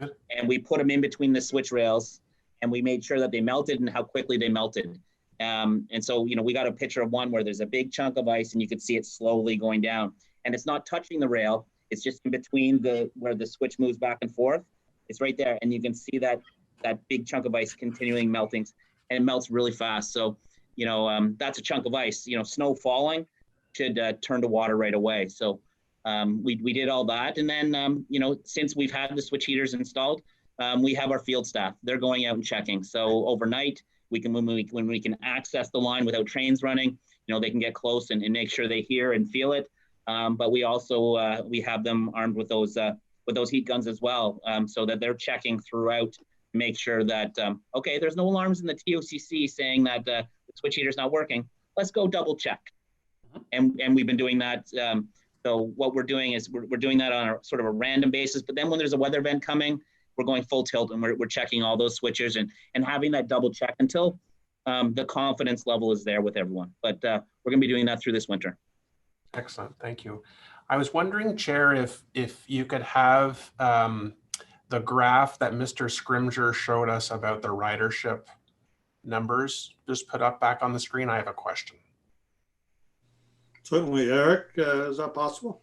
Good. And we put them in between the switch rails, and we made sure that they melted and how quickly they melted. And so, we got a picture of one where there's a big chunk of ice and you could see it slowly going down, and it's not touching the rail. It's just in between where the switch moves back and forth. It's right there. And you can see that big chunk of ice continuing melting, and it melts really fast. So, that's a chunk of ice. Snow falling should turn to water right away. So we did all that. And then, since we've had the switch heaters installed, we have our field staff. They're going out and checking. So overnight, when we can access the line without trains running, they can get close and make sure they hear and feel it. But we also, we have them armed with those heat guns as well, so that they're checking throughout to make sure that, okay, there's no alarms in the TOCC saying that the switch heater's not working. Let's go double check. And we've been doing that. So what we're doing is we're doing that on a sort of a random basis, but then when there's a weather event coming, we're going full tilt and we're checking all those switches and having that double check until the confidence level is there with everyone. But we're going to be doing that through this winter.
Excellent, thank you. I was wondering, Chair, if you could have the graph that Mr. Scrimger showed us about the ridership numbers just put up back on the screen. I have a question.
Certainly, Eric, is that possible?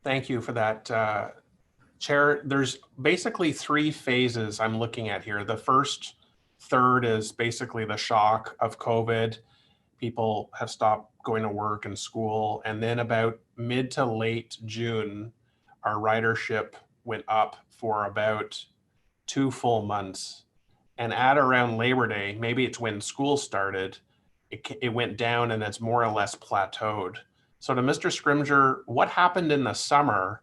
Thank you for that, Chair. There's basically three phases I'm looking at here. The first third is basically the shock of COVID. People have stopped going to work and school. And then about mid to late June, our ridership went up for about 2 full months. And at around Labor Day, maybe it's when school started, it went down and it's more or less plateaued. So to Mr. Scrimger, what happened in the summer?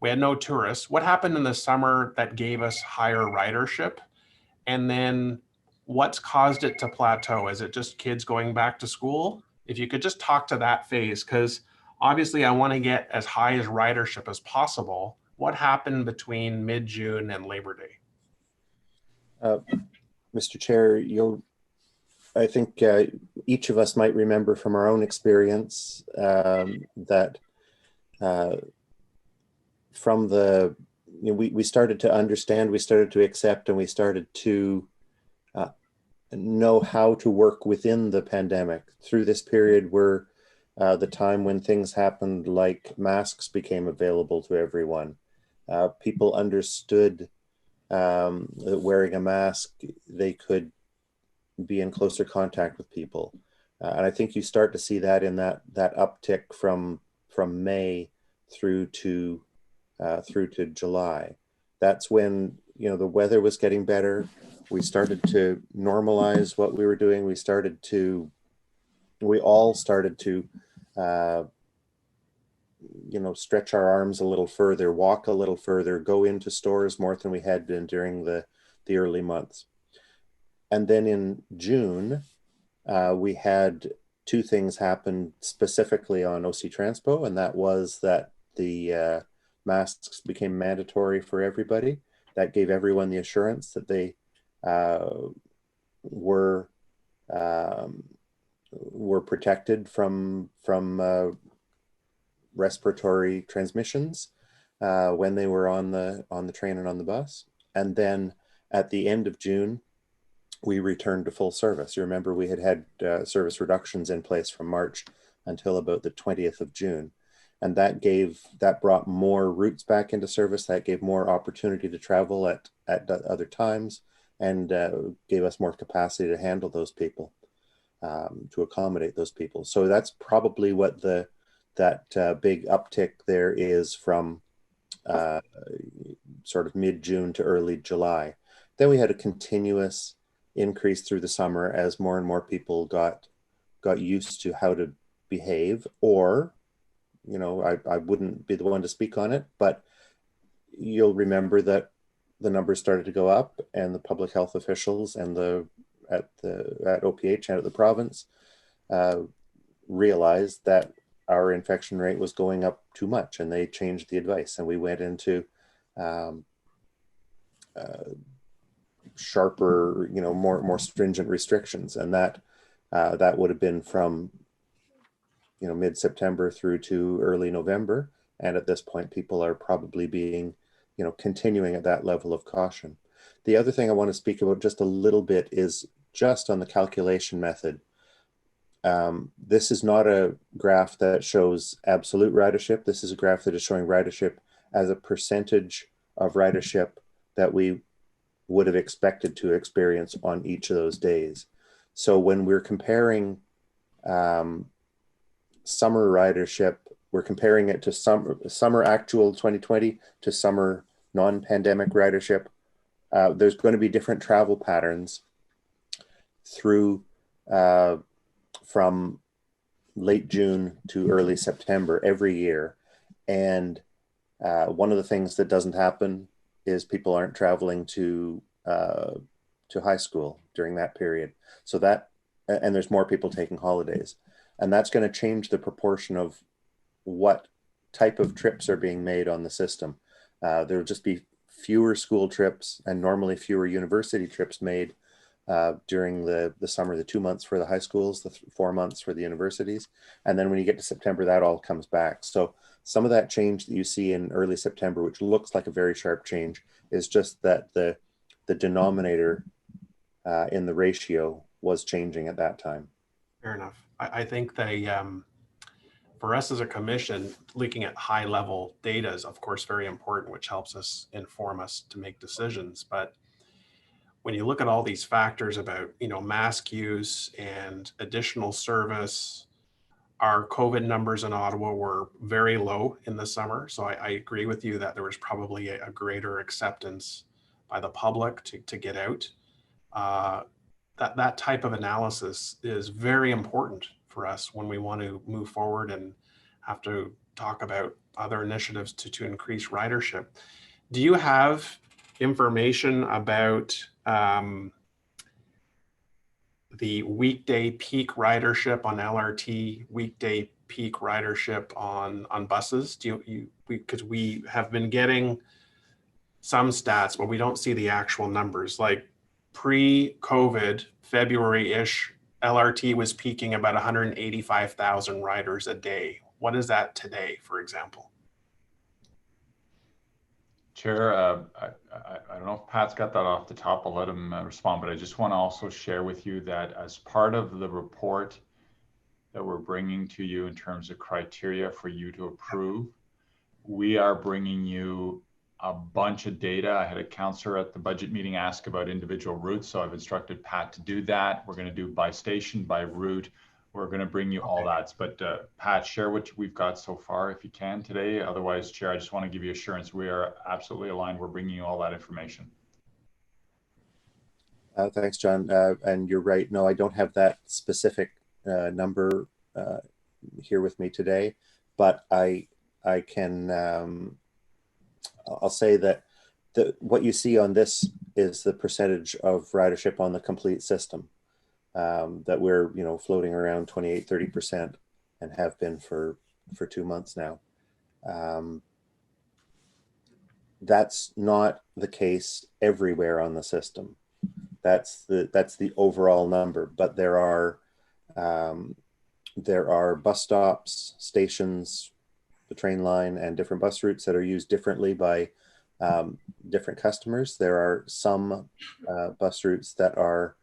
We had no tourists. What happened in the summer that gave us higher ridership? And then what's caused it to plateau? Is it just kids going back to school? If you could just talk to that phase, because obviously I want to get as high as ridership as possible. What happened between mid-June and Labor Day?
Mr. Chair, I think each of us might remember from our own experience that from the, we started to understand, we started to accept, and we started to know how to work within the pandemic. Through this period were the time when things happened, like masks became available to everyone. People understood that wearing a mask, they could be in closer contact with people. And I think you start to see that in that uptick from May through to July. That's when, the weather was getting better. We started to normalize what we were doing. We started to we all started to, stretch our arms a little further, walk a little further, go into stores more than we had been during the early months. And then in June, we had two things happen specifically on OC Transpo, and that was that the masks became mandatory for everybody. That gave everyone the assurance that they were protected from respiratory transmissions when they were on the train and on the bus. And then at the end of June, we returned to full service. You remember we had service reductions in place from March until about the 20th of June. And that brought more routes back into service. That gave more opportunity to travel at other times, and gave us more capacity to handle those people, to accommodate those people. So that's probably what that big uptick there is from sort of mid-June to early July. Then we had a continuous increase through the summer as more and more people got used to how to behave, or, I wouldn't be the one to speak on it, but you'll remember that the numbers started to go up, and the public health officials and at OPH and at the province realized that our infection rate was going up too much, and they changed the advice, and we went into sharper, more stringent restrictions, and that would have been from mid-September through to early November. And at this point, people are probably being, continuing at that level of caution. The other thing I want to speak about just a little bit is just on the calculation method. This is not a graph that shows absolute ridership. This is a graph that is showing ridership as a percentage of ridership that we would have expected to experience on each of those days. So when we're comparing summer ridership, we're comparing it to summer actual 2020 to summer non-pandemic ridership. There's going to be different travel patterns through from late June to early September every year. And one of the things that doesn't happen is people aren't traveling to high school during that period. So and there's more people taking holidays. And that's going to change the proportion of what type of trips are being made on the system. There will just be fewer school trips and normally fewer university trips made during the summer, the 2 months for the high schools, the 4 months for the universities. And then when you get to September, that all comes back. So some of that change that you see in early September, which looks like a very sharp change, is just that the denominator in the ratio was changing at that time.
Fair enough. I think for us as a commission, looking at high level data is of course very important, which helps us inform us to make decisions. But when you look at all these factors about, mask use and additional service, our COVID numbers in Ottawa were very low in the summer. So I agree with you that there was probably a greater acceptance by the public to get out. That type of analysis is very important for us when we want to move forward and have to talk about other initiatives to increase ridership. Do you have information about the weekday peak ridership on LRT, weekday peak ridership on buses? Because we have been getting some stats, but we don't see the actual numbers. Like pre-COVID, February-ish, LRT was peaking about 185,000 riders a day. What is that today, for example?
Chair, I don't know if Pat's got that off the top. I'll let him respond, but I just want to also share with you that as part of the report that we're bringing to you in terms of criteria for you to approve, we are bringing you a bunch of data. I had a counselor at the budget meeting ask about individual routes, so I've instructed Pat to do that. We're going to do by station, by route. We're going to bring you all that. But Pat, share what we've got so far if you can today. Otherwise, Chair, I just want to give you assurance we are absolutely aligned. We're bringing you all that information.
Thanks, John. And you're right. No, I don't have that specific number here with me today, but I can, I'll say that what you see on this is the percentage of ridership on the complete system, that we're, floating around 28, 30% and have been for 2 months now. That's not the case everywhere on the system. That's the overall number, but there are bus stops, stations, the train line, and different bus routes that are used differently by different customers. There are some bus routes that are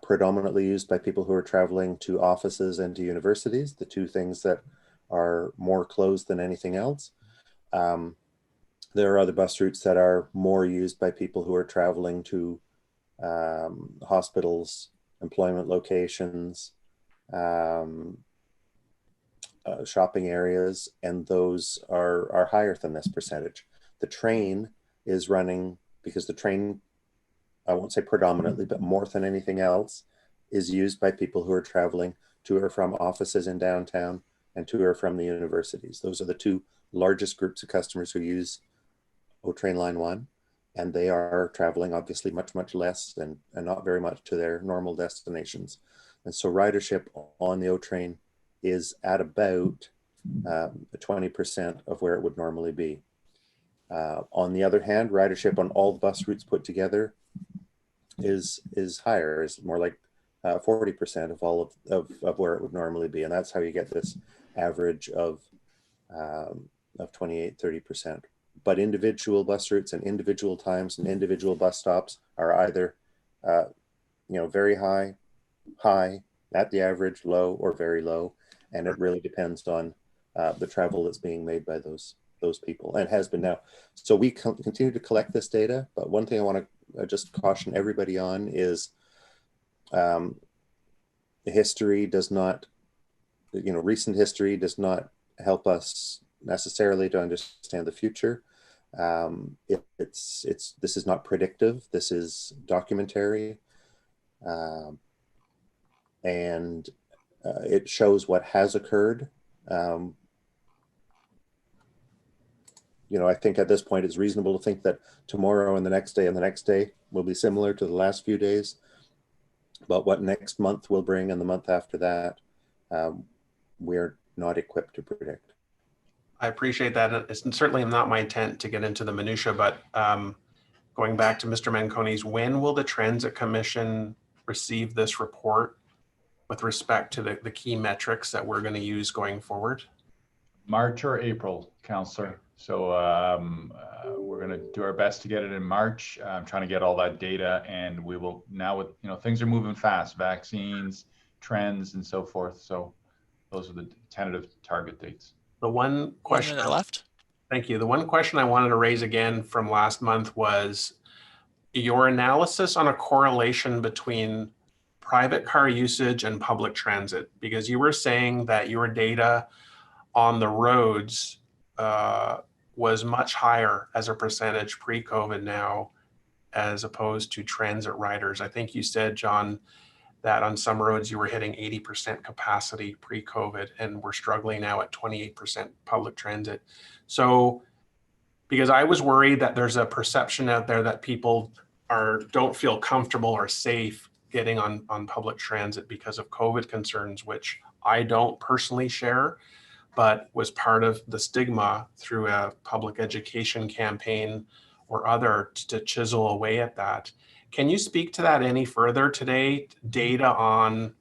predominantly used by people who are traveling to offices and to universities, the two things that are more closed than anything else. There are other bus routes that are more used by people who are traveling to hospitals, employment locations, shopping areas, and those are higher than this percentage. The train is running, because the train, I won't say predominantly, but more than anything else, is used by people who are traveling to or from offices in downtown and to or from the universities. Those are the two largest groups of customers who use O Train Line 1, and they are traveling obviously much, much less and not very much to their normal destinations. And so ridership on the O Train is at about 20% of where it would normally be. On the other hand, ridership on all the bus routes put together is higher, is more like 40% of all of where it would normally be. And that's how you get this average of 28, 30%. But individual bus routes and individual times and individual bus stops are either, very high, at the average, low, or very low. And it really depends on the travel that's being made by those people, and has been now. So we continue to collect this data, but one thing I want to just caution everybody on is history does not, recent history does not help us necessarily to understand the future. This is not predictive. This is documentary, and it shows what has occurred. I think at this point it's reasonable to think that tomorrow and the next day and the next day will be similar to the last few days. But what next month will bring and the month after that, we're not equipped to predict.
I appreciate that. It's certainly not my intent to get into the minutia, but going back to Mr. Manconi's, when will the Transit Commission receive this report with respect to the key metrics that we're going to use going forward?
March or April, Councillor. So we're going to do our best to get it in March. I'm trying to get all that data, and we will now, with things are moving fast, vaccines, trends, and so forth. So those are the tentative target dates.
The one question
1 minute left.
Thank you. The one question I wanted to raise again from last month was your analysis on a correlation between private car usage and public transit, because you were saying that your data on the roads was much higher as a percentage pre-COVID now, as opposed to transit riders. I think you said, John, that on some roads you were hitting 80% capacity pre-COVID, and we're struggling now at 28% public transit. So, because I was worried that there's a perception out there that people don't feel comfortable or safe getting on public transit because of COVID concerns, which I don't personally share, but was part of the stigma through a public education campaign or other to chisel away at that. Can you speak to that any further today? Data on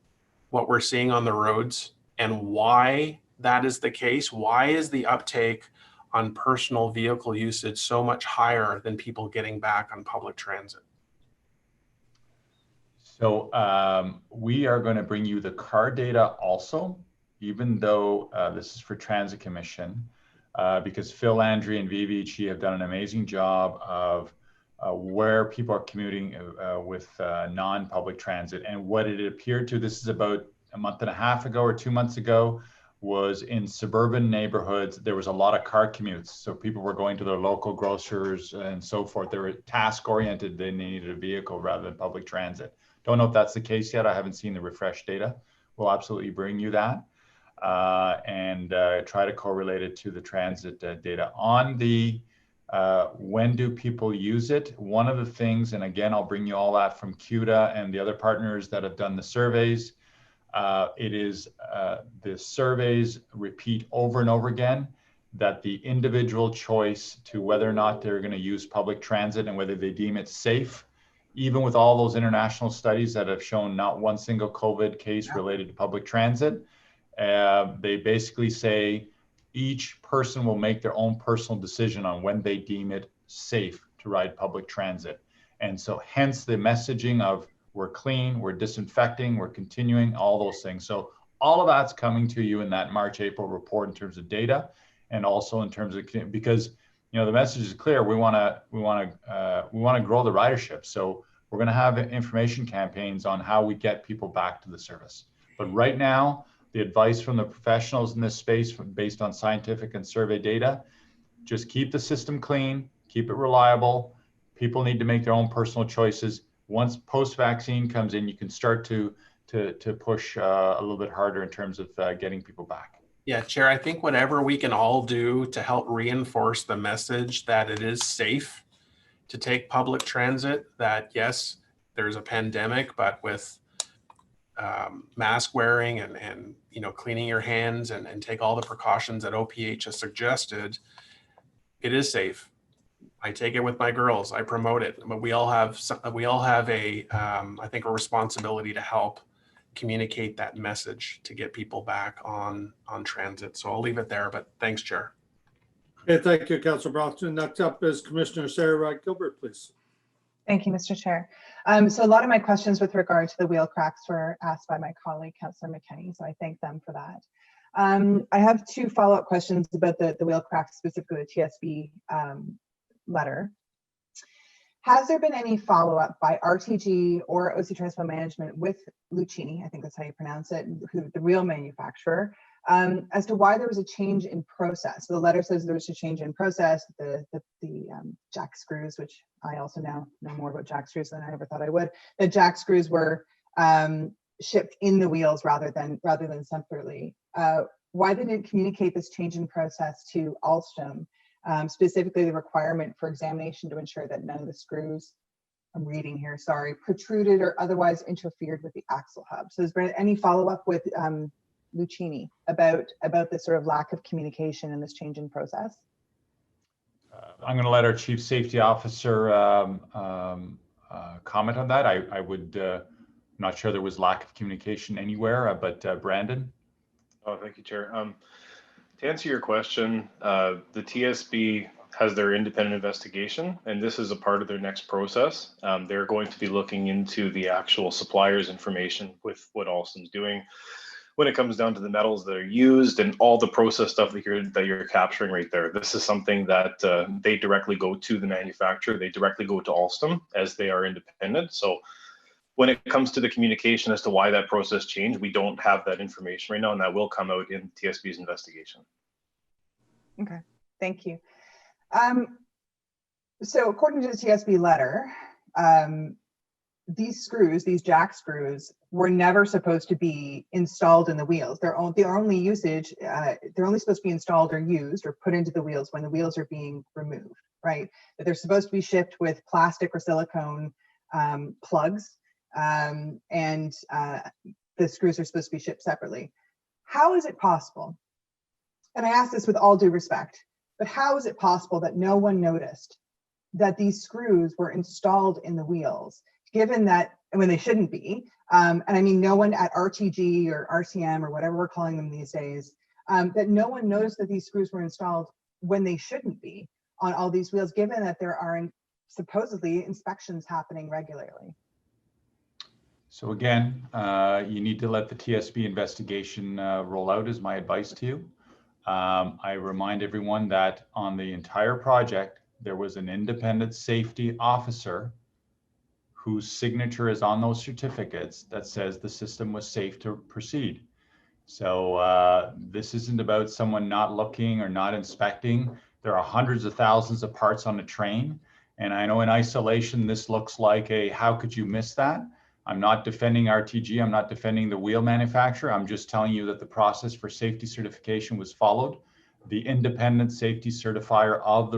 what we're seeing on the roads and why that is the case? Why is the uptake on personal vehicle usage so much higher than people getting back on public transit?
So we are going to bring you the car data also, even though this is for Transit Commission, because Phil Landry and Vivici have done an amazing job of where people are commuting with non-public transit. And what it appeared to, this is about a month and a half ago or 2 months ago, was in suburban neighborhoods, there was a lot of car commutes. So people were going to their local grocers and so forth. They were task oriented. They needed a vehicle rather than public transit. Don't know if that's the case yet. I haven't seen the refreshed data. we'll absolutely bring you that and try to correlate it to the transit data. On the when do people use it? One of the things, and again, I'll bring you all that from CUDA and the other partners that have done the surveys. It is the surveys repeat over and over again that the individual choice to whether or not they're going to use public transit and whether they deem it safe, even with all those international studies that have shown not one single COVID case related to public transit, they basically say each person will make their own personal decision on when they deem it safe to ride public transit. And so hence the messaging of we're clean, we're disinfecting, we're continuing, all those things. So all of that's coming to you in that March, April report in terms of data, and also in terms of, because the message is clear. We want to grow the ridership. So we're going to have information campaigns on how we get people back to the service. But right now, the advice from the professionals in this space, based on scientific and survey data, just keep the system clean, keep it reliable. People need to make their own personal choices. Once post-vaccine comes in, you can start to push a little bit harder in terms of getting people back.
Yeah, Chair, I think whatever we can all do to help reinforce the message that it is safe to take public transit, that yes, there's a pandemic, but with mask wearing and cleaning your hands and take all the precautions that OPH has suggested, it is safe. I take it with my girls. I promote it, but we all have a I think a responsibility to help communicate that message to get people back on transit. So I'll leave it there, but thanks, Chair.
Okay, thank you, Councillor Brockton. Next up is Commissioner Sarah Wright Gilbert, please.
Thank you, Mr. Chair. So a lot of my questions with regard to the wheel cracks were asked by my colleague, Councillor McKenney, so I thank them for that. I have two follow-up questions about the wheel cracks, specifically the TSB letter. Has there been any follow-up by RTG or OC Transport Management with Lucchini, I think that's how you pronounce it, the wheel manufacturer, as to why there was a change in process? So the letter says there was a change in process, the jack screws, which I also now know more about jack screws than I ever thought I would, the jack screws were shipped in the wheels rather than separately. Why didn't it communicate this change in process to Alstom? Specifically the requirement for examination to ensure that none of the screws, I'm reading here, sorry, protruded or otherwise interfered with the axle hub. So has there been any follow-up with Lucchini about this sort of lack of communication and this change in process?
I'm going to let our Chief Safety Officer comment on that. I would, not sure there was lack of communication anywhere, but Brandon?
Oh, thank you, Chair. To answer your question, the TSB has their independent investigation, and this is a part of their next process. They're going to be looking into the actual supplier's information with what Alstom's doing when it comes down to the metals that are used and all the process stuff that you're capturing right there. This is something that they directly go to the manufacturer. They directly go to Alstom as they are independent. So when it comes to the communication as to why that process changed, we don't have that information right now, and that will come out in TSB's investigation.
Okay, thank you. So according to the TSB letter, these screws, these jack screws, were never supposed to be installed in the wheels. They're only usage, they're only supposed to be installed or used or put into the wheels when the wheels are being removed, right? That they're supposed to be shipped with plastic or silicone plugs, and the screws are supposed to be shipped separately. How is it possible, and I ask this with all due respect, but how is it possible that no one noticed that these screws were installed in the wheels, given that, when they shouldn't be, and I mean no one at RTG or RCM or whatever we're calling them these days, that no one noticed that these screws were installed when they shouldn't be on all these wheels, given that there are supposedly inspections happening regularly?
So again, you need to let the TSB investigation roll out, is my advice to you. I remind everyone that on the entire project, there was an independent safety officer whose signature is on those certificates that says the system was safe to proceed. So this isn't about someone not looking or not inspecting. There are hundreds of thousands of parts on a train. And I know in isolation, this looks like a, how could you miss that? I'm not defending RTG. I'm not defending the wheel manufacturer. I'm just telling you that the process for safety certification was followed. The independent safety certifier of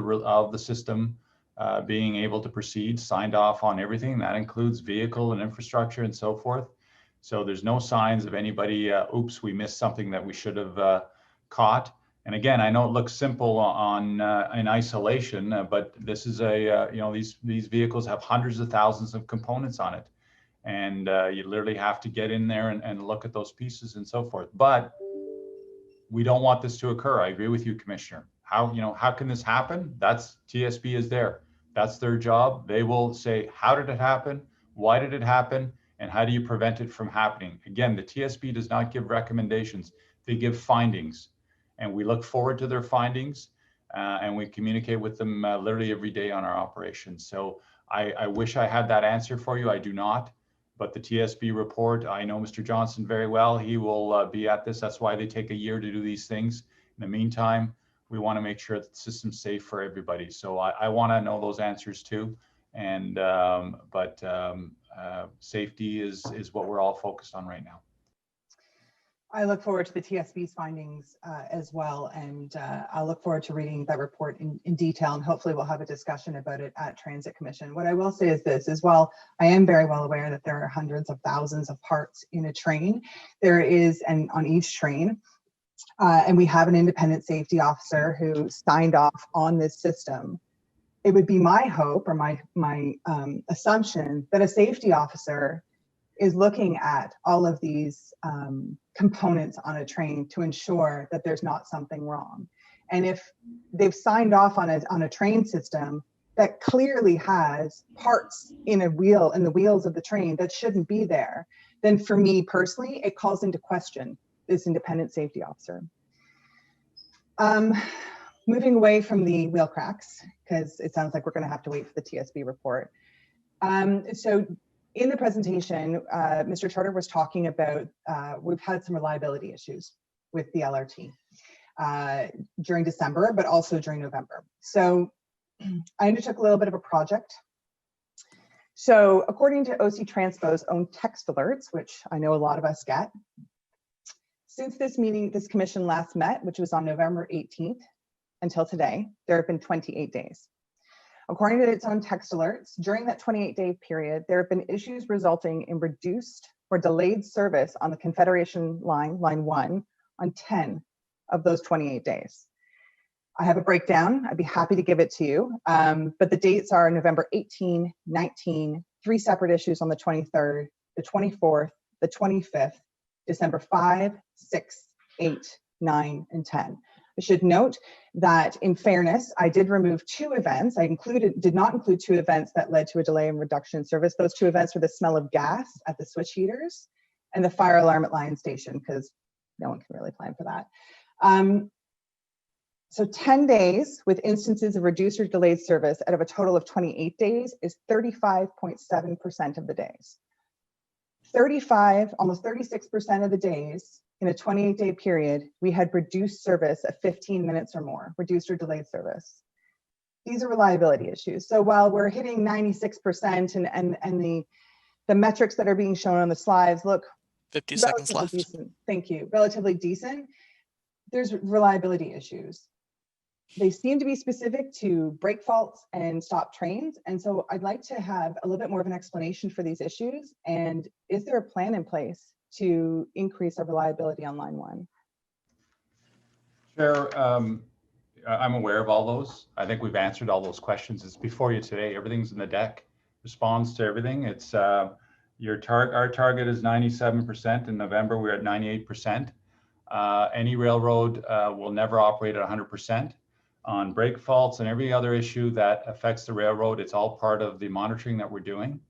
the system being able to proceed signed off on everything. That includes vehicle and infrastructure and so forth. So there's no signs of anybody, oops, we missed something that we should have caught. And again, I know it looks simple on in isolation, but this is a, you know, these vehicles have hundreds of thousands of components on it. And you literally have to get in there and look at those pieces and so forth. But we don't want this to occur. I agree with you, Commissioner. How can this happen? That's TSB is there. That's their job. They will say, how did it happen? Why did it happen? And how do you prevent it from happening? Again, the TSB does not give recommendations. They give findings. And we look forward to their findings and we communicate with them literally every day on our operations. So I wish I had that answer for you. I do not. But the TSB report, I know Mr. Johnson very well. He will be at this. That's why they take a year to do these things. In the meantime, we want to make sure that the system's safe for everybody. So I want to know those answers too. And safety is what we're all focused on right now.
I look forward to the TSB's findings as well, and I'll look forward to reading that report in detail, and hopefully we'll have a discussion about it at Transit Commission. What I will say is this, as well, I am very well aware that there are hundreds of thousands of parts in a train. There is, and on each train, and we have an independent safety officer who signed off on this system. It would be my hope or my assumption that a safety officer is looking at all of these components on a train to ensure that there's not something wrong. And if they've signed off on a train system that clearly has parts in the wheels of the train that shouldn't be there, then for me personally, it calls into question this independent safety officer. Moving away from the wheel cracks, because it sounds like we're going to have to wait for the TSB report. So in the presentation, Mr. Charter was talking about, we've had some reliability issues with the LRT during December, but also during November. So I undertook a little bit of a project. So according to OC Transpo's own text alerts, which I know a lot of us get, since this commission last met, which was on November 18th until today, there have been 28 days. According to its own text alerts, during that 28-day period, there have been issues resulting in reduced or delayed service on the Confederation line, line 1, on 10 of those 28 days. I have a breakdown. I'd be happy to give it to you, but the dates are November 18, 19, 3 separate issues on the 23rd, the 24th, the 25th, December 5, 6, 8, 9, and 10. I should note that in fairness, I did remove 2 events. I did not include 2 events that led to a delay and reduction in service. Those 2 events were the smell of gas at the switch heaters and the fire alarm at Lion Station, because no one can really plan for that. So 10 days with instances of reduced or delayed service out of a total of 28 days is 35.7% of the days. 35, almost 36% of the days in a 28-day period, we had reduced service of 15 minutes or more, reduced or delayed service. These are reliability issues. So while we're hitting 96% and the metrics that are being shown on the slides look
50 seconds left.
Decent. Thank you. Relatively decent. There's reliability issues. They seem to be specific to brake faults and stop trains. And so I'd like to have a little bit more of an explanation for these issues. And is there a plan in place to increase our reliability on line 1?
Chair, I'm aware of all those. I think we've answered all those questions. It's before you today. Everything's in the deck. Responds to everything. It's our target is 97%. In November, we're at 98%. Any railroad will never operate at 100%. On brake faults and every other issue that affects the railroad, it's all part of the monitoring that we're doing.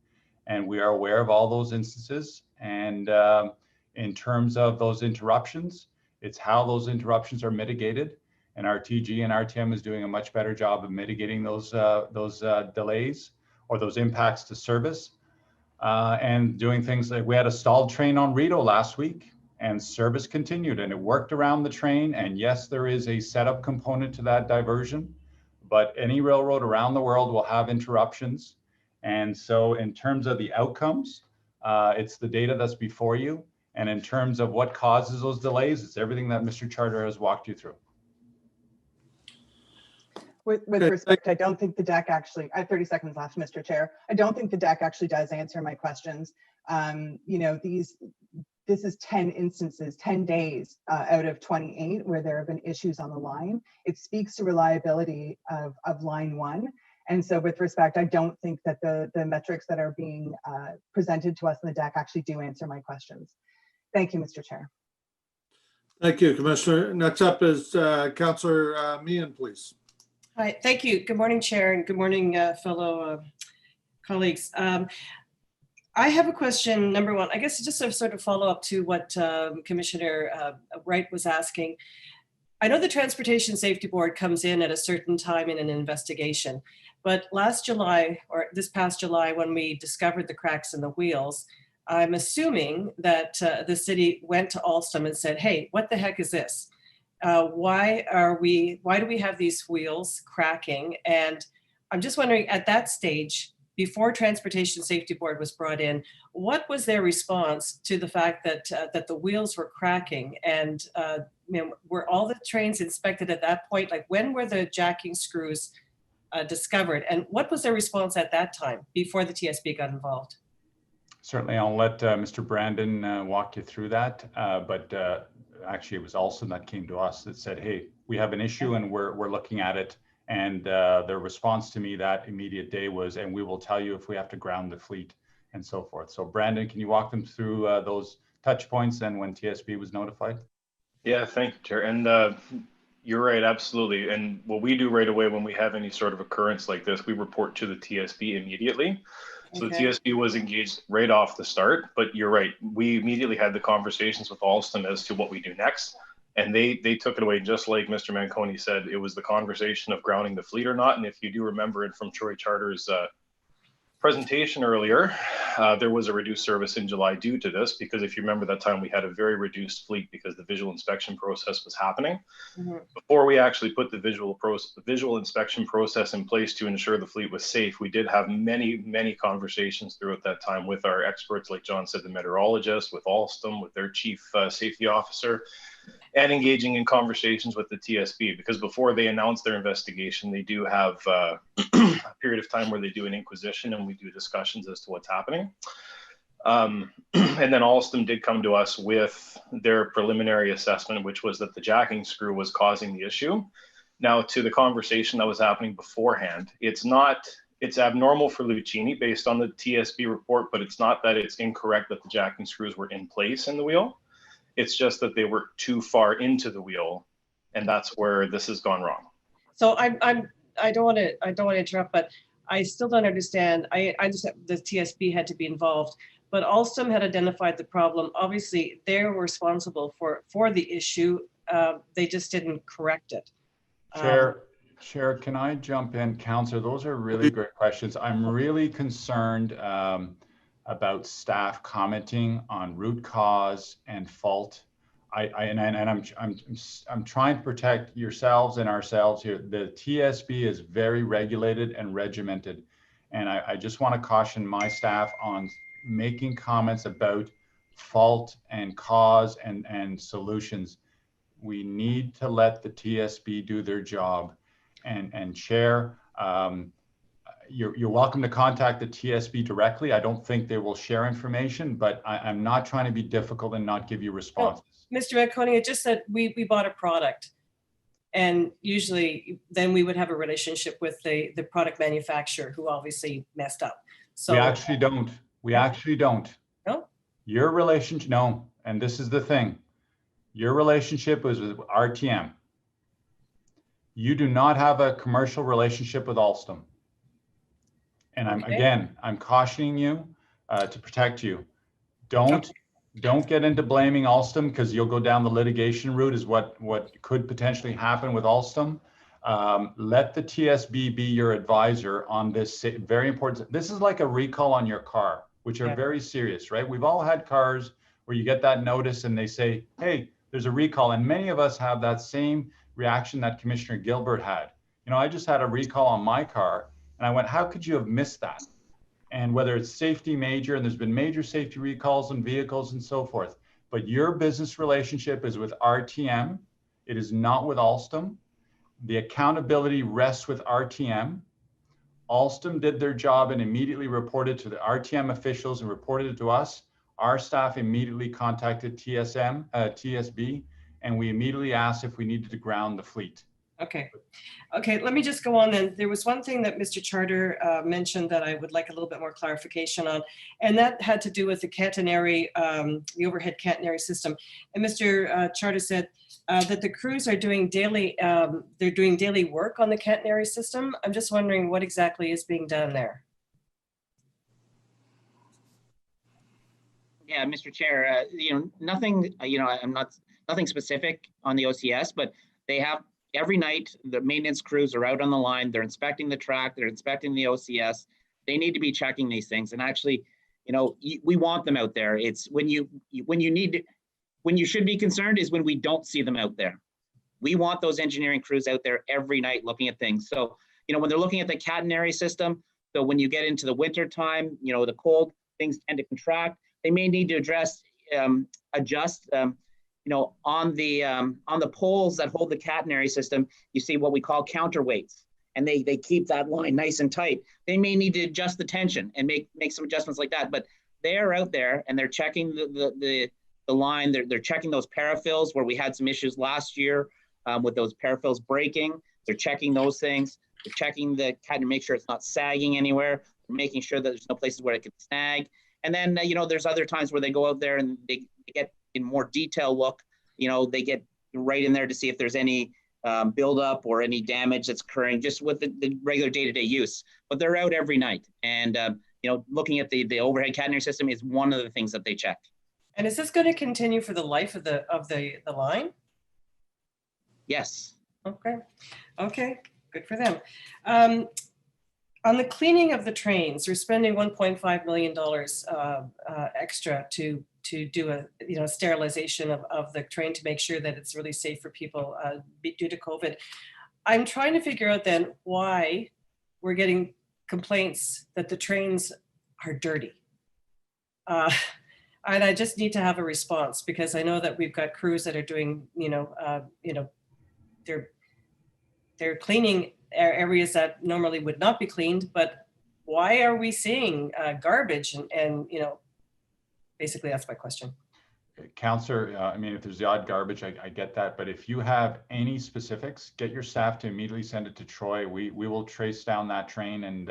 And we are aware of all those instances. And in terms of those interruptions, it's how those interruptions are mitigated. And our TG and RTM is doing a much better job of mitigating those delays or those impacts to service. And doing things like we had a stalled train on Rideau last week and service continued and it worked around the train. And yes, there is a setup component to that diversion, but any railroad around the world will have interruptions. And so in terms of the outcomes, It's the data that's before you. And in terms of what causes those delays, it's everything that Mr. Charter has walked you through.
With respect, I don't think the deck actually, I have 30 seconds left, Mr. Chair. I don't think the deck actually does answer my questions. You know, this is 10 instances, 10 days out of 28 where there have been issues on the line. It speaks to reliability of line 1. And so with respect, I don't think that the metrics that are being presented to us in the deck actually do answer my questions. Thank you, Mr. Chair.
Thank you, Commissioner. Next up is Councillor Meehan, please.
Hi, thank you. Good morning, Chair, and good morning, fellow colleagues. I have a question, number one, I guess just a sort of follow up to what Commissioner Wright was asking. I know the Transportation Safety Board comes in at a certain time in an investigation, but last July, or this past July, when we discovered the cracks in the wheels, I'm assuming that the city went to Alstom and said, hey, what the heck is this? Why do we have these wheels cracking? And I'm just wondering, at that stage, before Transportation Safety Board was brought in, what was their response to the fact that that the wheels were cracking? And you know, were all the trains inspected at that point? Like, when were the jacking screws discovered? And what was their response at that time before the TSB got involved?
Certainly, I'll let Mr. Brandon walk you through that. Actually, it was Alstom that came to us that said, hey, we have an issue and we're looking at it. And their response to me that immediate day was, and we will tell you if we have to ground the fleet and so forth. So Brandon, can you walk them through those touch points and when TSB was notified?
Yeah, thank you, Chair. And you're right, absolutely. And what we do right away when we have any sort of occurrence like this, we report to the TSB immediately. So
Okay.
the TSB was engaged right off the start, but you're right. We immediately had the conversations with Alstom as to what we do next. And they took it away, just like Mr. Manconi said. It was the conversation of grounding the fleet or not. And if you do remember it from Troy Charter's presentation earlier, there was a reduced service in July due to this, because if you remember that time, we had a very reduced fleet because the visual inspection process was happening.
Mm-hmm.
Before we actually put the visual inspection process in place to ensure the fleet was safe, we did have many conversations throughout that time with our experts, like John said, the meteorologist, with Alstom, with their chief safety officer, and engaging in conversations with the TSB, because before they announce their investigation, they do have a period of time where they do an inquisition and we do discussions as to what's happening. And then Alstom did come to us with their preliminary assessment, which was that the jacking screw was causing the issue. Now, to the conversation that was happening beforehand, it's abnormal for Lucchini based on the TSB report, but it's not that it's incorrect that the jacking screws were in place in the wheel. It's just that they were too far into the wheel, and that's where this has gone wrong.
So I don't want to interrupt, but I still don't understand. I understand the TSB had to be involved, but Alstom had identified the problem. Obviously, they're responsible for the issue. They just didn't correct it.
Chair, can I jump in? Councillor, those are really great questions. I'm really concerned about staff commenting on root cause and fault. I'm trying to protect yourselves and ourselves here. The TSB is very regulated and regimented, and I just want to caution my staff on making comments about fault and cause and solutions. We need to let the TSB do their job. And Chair, you're welcome to contact the TSB directly. I don't think they will share information, but I'm not trying to be difficult and not give you responses.
Well, Mr. Manconi, it just said we bought a product, and usually then we would have a relationship with the product manufacturer, who obviously messed up. So
we actually don't. We actually don't.
No?
Your relationship, no. And this is the thing. Your relationship was with RTM. You do not have a commercial relationship with Alstom. And I'm cautioning you to protect you. Don't get into blaming Alstom, because you'll go down the litigation route, is what could potentially happen with Alstom. Let the TSB be your advisor on this very important. This is like a recall on your car, which are very serious, right? We've all had cars where you get that notice and they say, hey, there's a recall. And many of us have that same reaction that Commissioner Gilbert had. You know, I just had a recall on my car. And I went, how could you have missed that? And whether it's safety major, and there's been major safety recalls on vehicles and so forth, but your business relationship is with RTM. It is not with Alstom. The accountability rests with RTM. Alstom did their job and immediately reported to the RTM officials and reported it to us. Our staff immediately contacted TSB, and we immediately asked if we needed to ground the fleet.
Okay. Okay, let me just go on then. There was one thing that Mr. Charter mentioned that I would like a little bit more clarification on, and that had to do with the catenary, the overhead catenary system. And Mr. Charter said that the crews are doing daily, they're doing daily work on the catenary system. I'm just wondering what exactly is being done there.
Yeah, Mr. Chair, nothing, nothing specific on the OCS, but they have every night, the maintenance crews are out on the line, they're inspecting the track, they're inspecting the OCS. They need to be checking these things. And actually, we want them out there. It's when you should be concerned is when we don't see them out there. We want those engineering crews out there every night looking at things. So, when they're looking at the catenary system, so when you get into the winter time, the cold, things tend to contract. They may need to adjust, on the poles that hold the catenary system, you see what we call counterweights, and they keep that line nice and tight. They may need to adjust the tension and make some adjustments like that, but they're out there and they're checking the line. They're checking those parafills where we had some issues last year with those parafills breaking. They're checking those things. They're checking the catenary to make sure it's not sagging anywhere. They're making sure that there's no places where it could snag. And then, there's other times where they go out there and they get in more detail look, they get right in there to see if there's any buildup or any damage that's occurring just with the regular day-to-day use. But they're out every night. And, looking at the overhead catenary system is one of the things that they check.
And is this going to continue for the life of the line?
Yes.
Okay. Okay. Good for them. On the cleaning of the trains, we're spending $1.5 million extra to do a sterilization of the train to make sure that it's really safe for people due to COVID. I'm trying to figure out then why we're getting complaints that the trains are dirty. And I just need to have a response because I know that we've got crews that are doing, they're cleaning areas that normally would not be cleaned, but why are we seeing garbage and basically that's my question.
Councillor, if there's the odd garbage, I get that, but if you have any specifics, get your staff to immediately send it to Troy. We will trace down that train and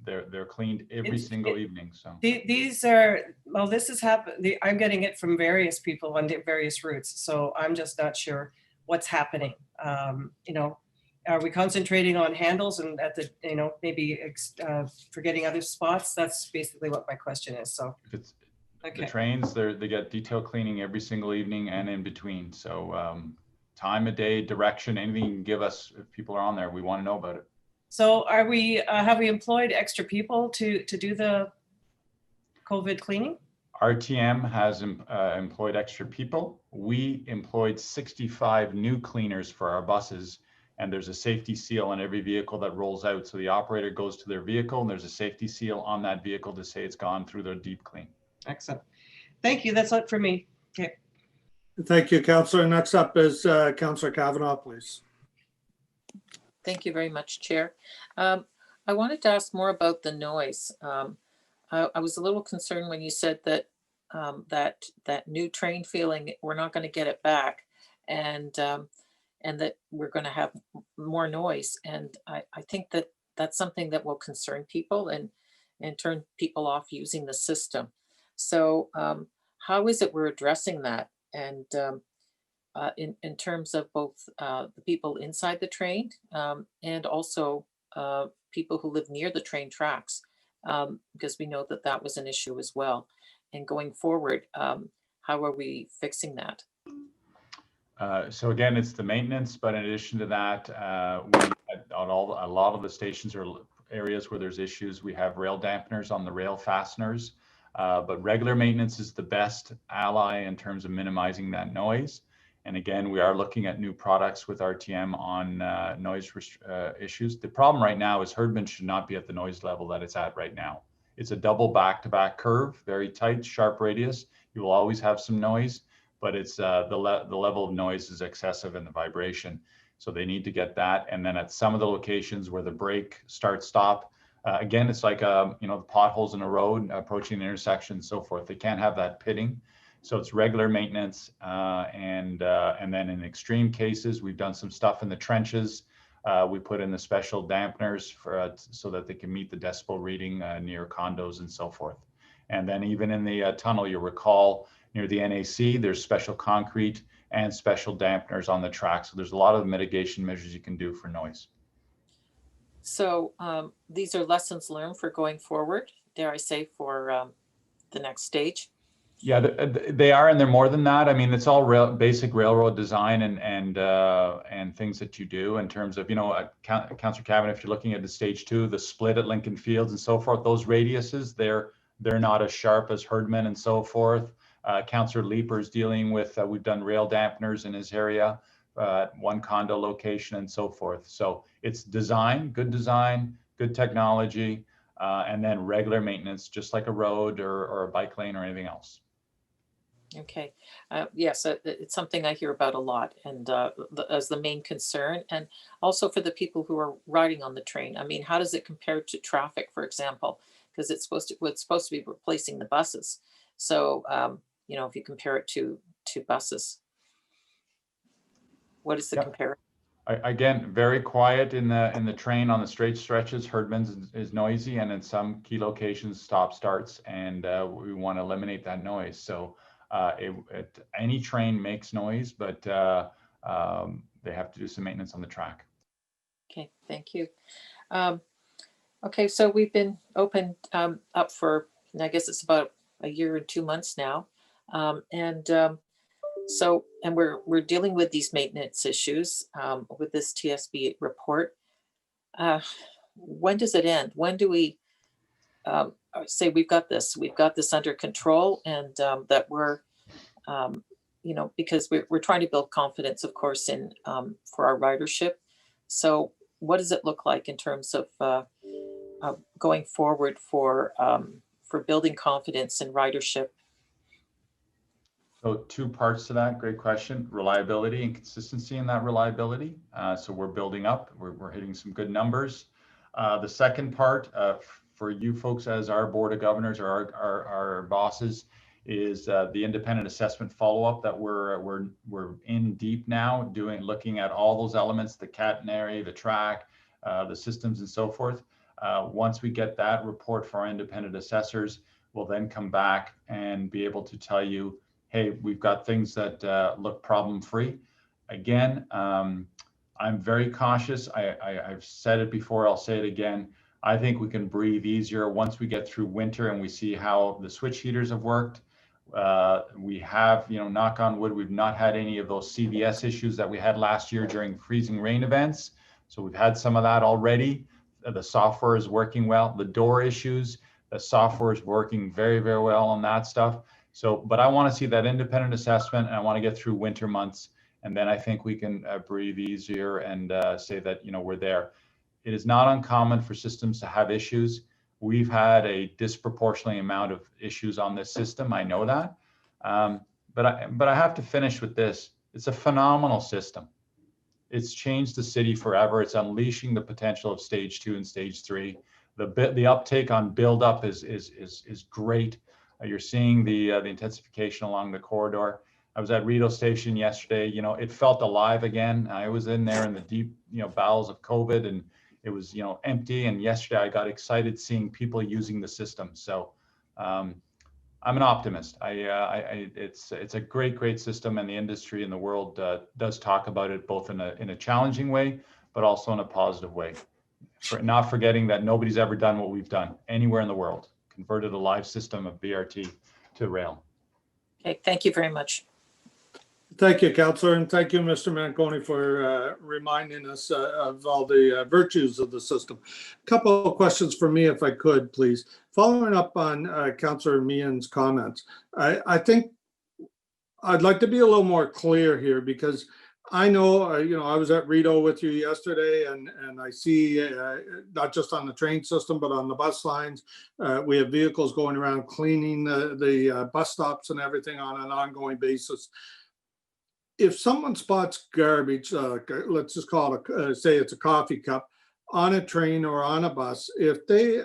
they're cleaned every single evening. So
these are, well, this has happened. I'm getting it from various people on various routes. So I'm just not sure what's happening. Are we concentrating on handles and at the, maybe forgetting other spots? That's basically what my question is. So
it's,
okay.
The trains, they get detail cleaning every single evening and in between. So time of day, direction, anything you can give us if people are on there, we want to know about it.
So are we, have we employed extra people to do the COVID cleaning?
RTM has employed extra people. We employed 65 new cleaners for our buses, and there's a safety seal on every vehicle that rolls out. So the operator goes to their vehicle and there's a safety seal on that vehicle to say it's gone through their deep clean.
Excellent. Thank you. That's it for me. Okay.
Thank you, Councillor. Next up is Councillor Kavanaugh, please.
Thank you very much, Chair. I wanted to ask more about the noise. I was a little concerned when you said that that new train feeling, we're not going to get it back, and that we're going to have more noise. And I think that that's something that will concern people and turn people off using the system. So how is it we're addressing that? And in terms of both the people inside the train and also people who live near the train tracks, because we know that that was an issue as well. And going forward, how are we fixing that?
So again, it's the maintenance, but in addition to that, on a lot of the stations or areas where there's issues, we have rail dampeners on the rail fasteners, but regular maintenance is the best ally in terms of minimizing that noise. And again, we are looking at new products with RTM on noise issues. The problem right now is Herdman should not be at the noise level that it's at right now. It's a double back-to-back curve, very tight, sharp radius. You will always have some noise, but it's the level of noise is excessive in the vibration. So they need to get that. And then at some of the locations where the brake start stop, again, it's like the potholes in a road approaching the intersection and so forth. They can't have that pitting. So it's regular maintenance. And then in extreme cases, we've done some stuff in the trenches. We put in the special dampeners so that they can meet the decibel reading near condos and so forth. And then even in the tunnel, you'll recall near the NAC, there's special concrete and special dampeners on the track. So there's a lot of mitigation measures you can do for noise.
So these are lessons learned for going forward, dare I say, for the next stage?
Yeah, they are, and they're more than that. I mean, it's all basic railroad design and things that you do in terms of, Councillor Cavan, if you're looking at the stage 2, the split at Lincoln Fields and so forth, those radiuses, they're not as sharp as Herdman and so forth. Councillor Leeper's dealing with, we've done rail dampeners in his area, one condo location and so forth. So it's design, good technology, and then regular maintenance, just like a road or a bike lane or anything else.
Okay. Yes, it's something I hear about a lot, and as the main concern, and also for the people who are riding on the train. I mean, how does it compare to traffic, for example? Because it's supposed to be replacing the buses. So, if you compare it to buses, what is the comparison?
Again, very quiet in the train on the straight stretches. Herdman's is noisy, and in some key locations, stop starts, and we want to eliminate that noise. So any train makes noise, but they have to do some maintenance on the track.
Okay, thank you. Okay, so we've been open up for, I guess it's about a year and 2 months now, So we're dealing with these maintenance issues with this TSB report. When does it end? When do we say we've got this under control, and that we're, because we're trying to build confidence, of course, in for our ridership. So what does it look like in terms of going forward for building confidence in ridership?
So 2 parts to that. Great question. Reliability and consistency in that reliability. So we're building up. We're hitting some good numbers. The second part for you folks as our board of governors or our bosses is the independent assessment follow-up that we're in deep now, looking at all those elements, the catenary, the track, the systems, and so forth. Once we get that report for our independent assessors, we'll then come back and be able to tell you, hey, we've got things that look problem-free. Again, I'm very cautious. I've said it before, I'll say it again. I think we can breathe easier once we get through winter and we see how the switch heaters have worked. We have, knock on wood, we've not had any of those CVS issues that we had last year during freezing rain events. So we've had some of that already. The software is working well. The door issues, the software is working very, very well on that stuff. So, but I want to see that independent assessment, and I want to get through winter months, and then I think we can breathe easier and say that, we're there. It is not uncommon for systems to have issues. We've had a disproportionately amount of issues on this system. I know that, but I have to finish with this. It's a phenomenal system. It's changed the city forever. It's unleashing the potential of stage 2 and stage 3. The uptake on build up is great. You're seeing the intensification along the corridor. I was at Rideau Station yesterday. It felt alive again. I was in there in the deep, bowels of COVID, and it was, empty. And yesterday I got excited seeing people using the system. So I'm an optimist. It's a great system, and the industry and the world does talk about it both in a challenging way, but also in a positive way. Not forgetting that nobody's ever done what we've done anywhere in the world. Converted a live system of BRT to rail.
Okay, thank you very much.
Thank you, Councillor, and thank you, Mr. Manconi, for reminding us of all the virtues of the system. A couple of questions for me, if I could, please. Following up on Councillor Meehan's comments, I think I'd like to be a little more clear here, because I know, you know, I was at Rideau with you yesterday, and I see not just on the train system, but on the bus lines, we have vehicles going around cleaning the bus stops and everything on an ongoing basis. If someone spots garbage, let's just call it, say it's a coffee cup, on a train or on a bus, if they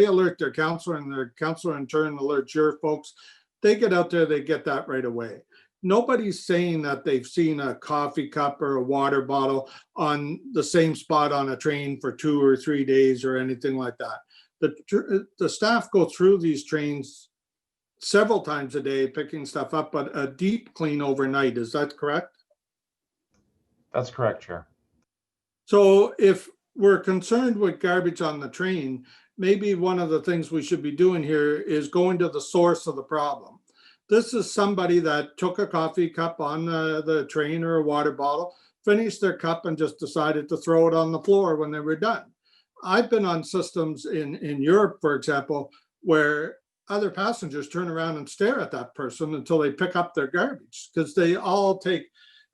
alert their counselor and their counselor in turn alerts your folks, they get out there, they get that right away. Nobody's saying that they've seen a coffee cup or a water bottle on the same spot on a train for 2 or 3 days or anything like that. The staff go through these trains several times a day picking stuff up, but a deep clean overnight. Is that correct?
That's correct, Chair.
So if we're concerned with garbage on the train, maybe one of the things we should be doing here is going to the source of the problem. This is somebody that took a coffee cup on the train or a water bottle, finished their cup and just decided to throw it on the floor when they were done. I've been on systems in Europe, for example, where other passengers turn around and stare at that person until they pick up their garbage, because they all take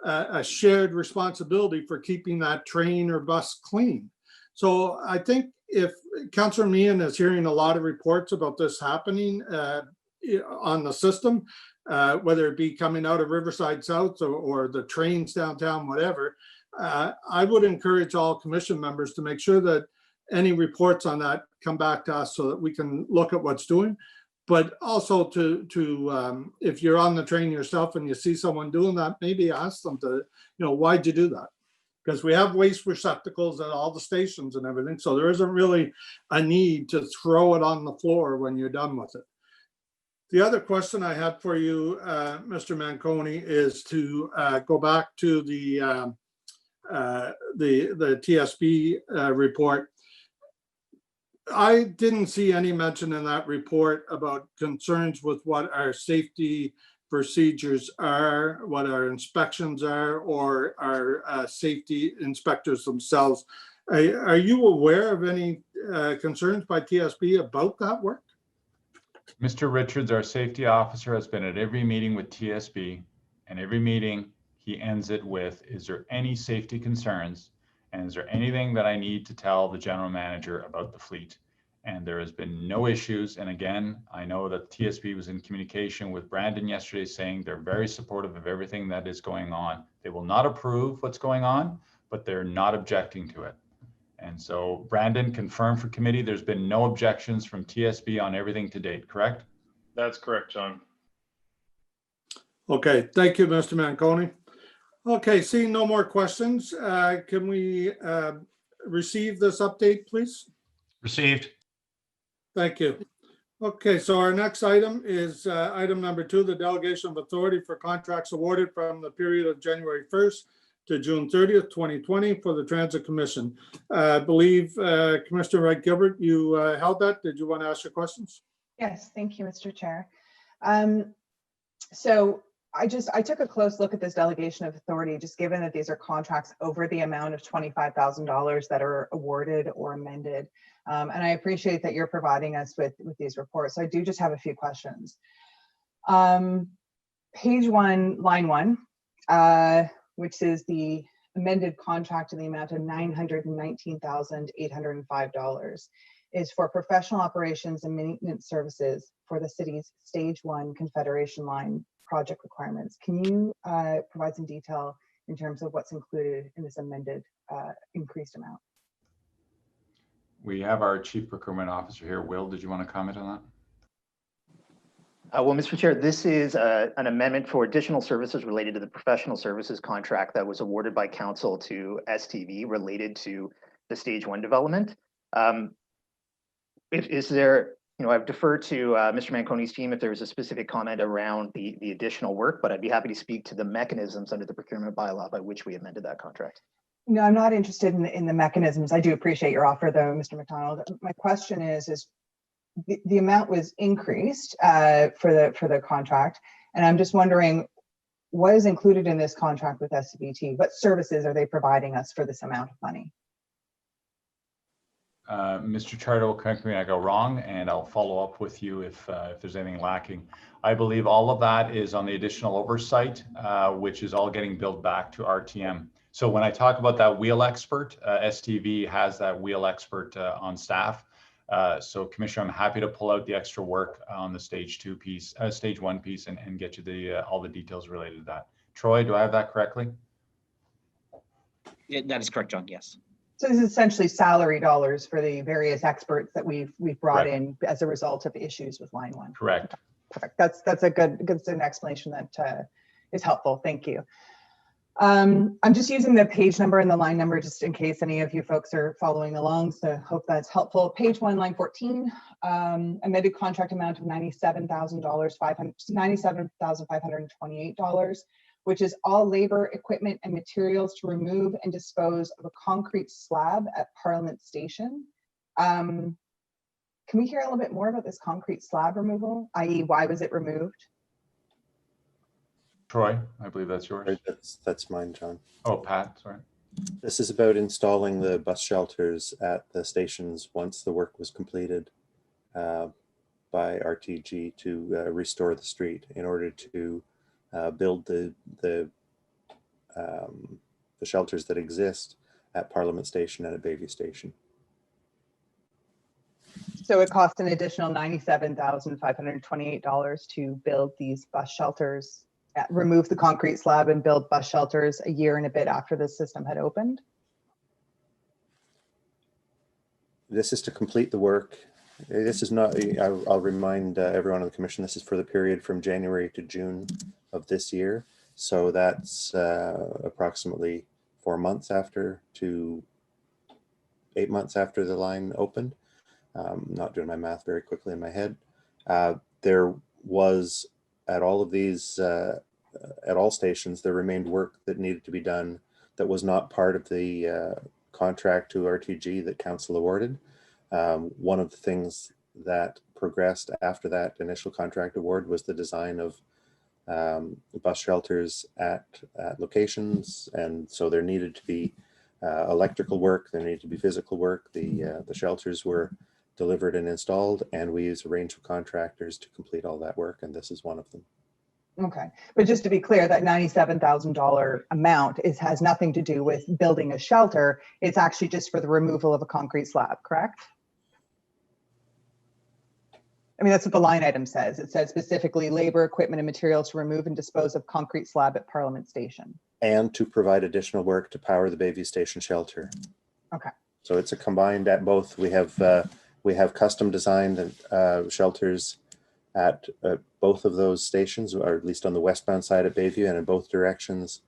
a shared responsibility for keeping that train or bus clean. So I think if Councillor Meehan is hearing a lot of reports about this happening on the system, whether it be coming out of Riverside South or the trains downtown, whatever, I would encourage all commission members to make sure that any reports on that come back to us so that we can look at what's doing. But also to if you're on the train yourself and you see someone doing that, maybe ask them to, you know, why'd you do that? Because we have waste receptacles at all the stations and everything. So there isn't really a need to throw it on the floor when you're done with it. The other question I had for you, Mr. Manconi, is to go back to the TSB report. I didn't see any mention in that report about concerns with what our safety procedures are, what our inspections are, or our safety inspectors themselves. Are you aware of any concerns by TSB about that work?
Mr. Richards, our safety officer, has been at every meeting with TSB, and every meeting he ends it with, is there any safety concerns? And is there anything that I need to tell the general manager about the fleet? And there has been no issues. And again, I know that TSB was in communication with Brandon yesterday saying they're very supportive of everything that is going on. They will not approve what's going on, but they're not objecting to it. And so Brandon confirmed for committee, there's been no objections from TSB on everything to date, correct?
That's correct, John.
Okay, thank you, Mr. Manconi. Okay, seeing no more questions, can we receive this update, please?
Received.
Thank you. Okay, so our next item is item number 2, the delegation of authority for contracts awarded from the period of January 1st to June 30th, 2020 for the Transit Commission. I believe Commissioner Wright Gilbert, you held that. Did you want to ask your questions?
Yes, thank you, Mr. Chair. So I took a close look at this delegation of authority, just given that these are contracts over the amount of $25,000 that are awarded or amended. And I appreciate that you're providing us with these reports. So I do just have a few questions. Page 1, line 1, which is the amended contract in the amount of $919,805, is for professional operations and maintenance services for the city's Stage 1 Confederation Line project requirements. Can you provide some detail in terms of what's included in this amended increased amount?
We have our Chief Procurement Officer here. Will, did you want to comment on that?
Well, Mr. Chair, this is an amendment for additional services related to the professional services contract that was awarded by Council to STV related to the Stage 1 development. Is there, I've deferred to Mr. Manconi's team if there's a specific comment around the additional work, but I'd be happy to speak to the mechanisms under the procurement bylaw by which we amended that contract.
No, I'm not interested in the mechanisms. I do appreciate your offer, though, Mr. McDonald. My question is the amount was increased for the contract, and I'm just wondering what is included in this contract with SCBT? What services are they providing us for this amount of money?
Mr. Charter will correct me if I go wrong, and I'll follow up with you if there's anything lacking. I believe all of that is on the additional oversight, which is all getting billed back to RTM. So when I talk about that wheel expert, STV has that wheel expert on staff. So Commissioner, I'm happy to pull out the extra work on the stage 2 piece, stage 1 piece, and get you the all the details related to that. Troy, do I have that correctly?
Yeah, that is correct, John. Yes.
So this is essentially salary dollars for the various experts that we've brought
Correct.
in as a result of issues with line 1.
Correct.
Perfect. That's a good an explanation that is helpful. Thank you. I'm just using the page number and the line number just in case any of you folks are following along. So hope that's helpful. Page 1, line 14, amended contract amount of $97,528, which is all labor, equipment, and materials to remove and dispose of a concrete slab at Parliament Station. Can we hear a little bit more about this concrete slab removal, i.e. why was it removed?
Troy, I believe that's yours.
Right, that's mine, John.
Oh, Pat, sorry.
This is about installing the bus shelters at the stations once the work was completed by RTG to restore the street in order to build the shelters that exist at Parliament Station and at Bayview Station.
So it cost an additional $97,528 to build these bus shelters, remove the concrete slab and build bus shelters a year and a bit after the system had opened.
This is to complete the work. This is not, I'll remind everyone on the commission, this is for the period from January to June of this year. So that's approximately 4 months after to 8 months after the line opened. Not doing my math very quickly in my head. There was at all of these, at all stations, there remained work that needed to be done that was not part of the contract to RTG that council awarded. One of the things that progressed after that initial contract award was the design of bus shelters at locations, and so there needed to be electrical work, there needed to be physical work. The shelters were delivered and installed, and we use a range of contractors to complete all that work, and this is one of them.
Okay, but just to be clear, that $97,000 amount has nothing to do with building a shelter. It's actually just for the removal of a concrete slab, correct? I mean, that's what the line item says. It says specifically labor, equipment, and materials to remove and dispose of concrete slab at Parliament Station.
And to provide additional work to power the Bayview Station shelter.
Okay.
So it's a combined at both. We have custom designed shelters at both of those stations, or at least on the westbound side at Bayview and in both directions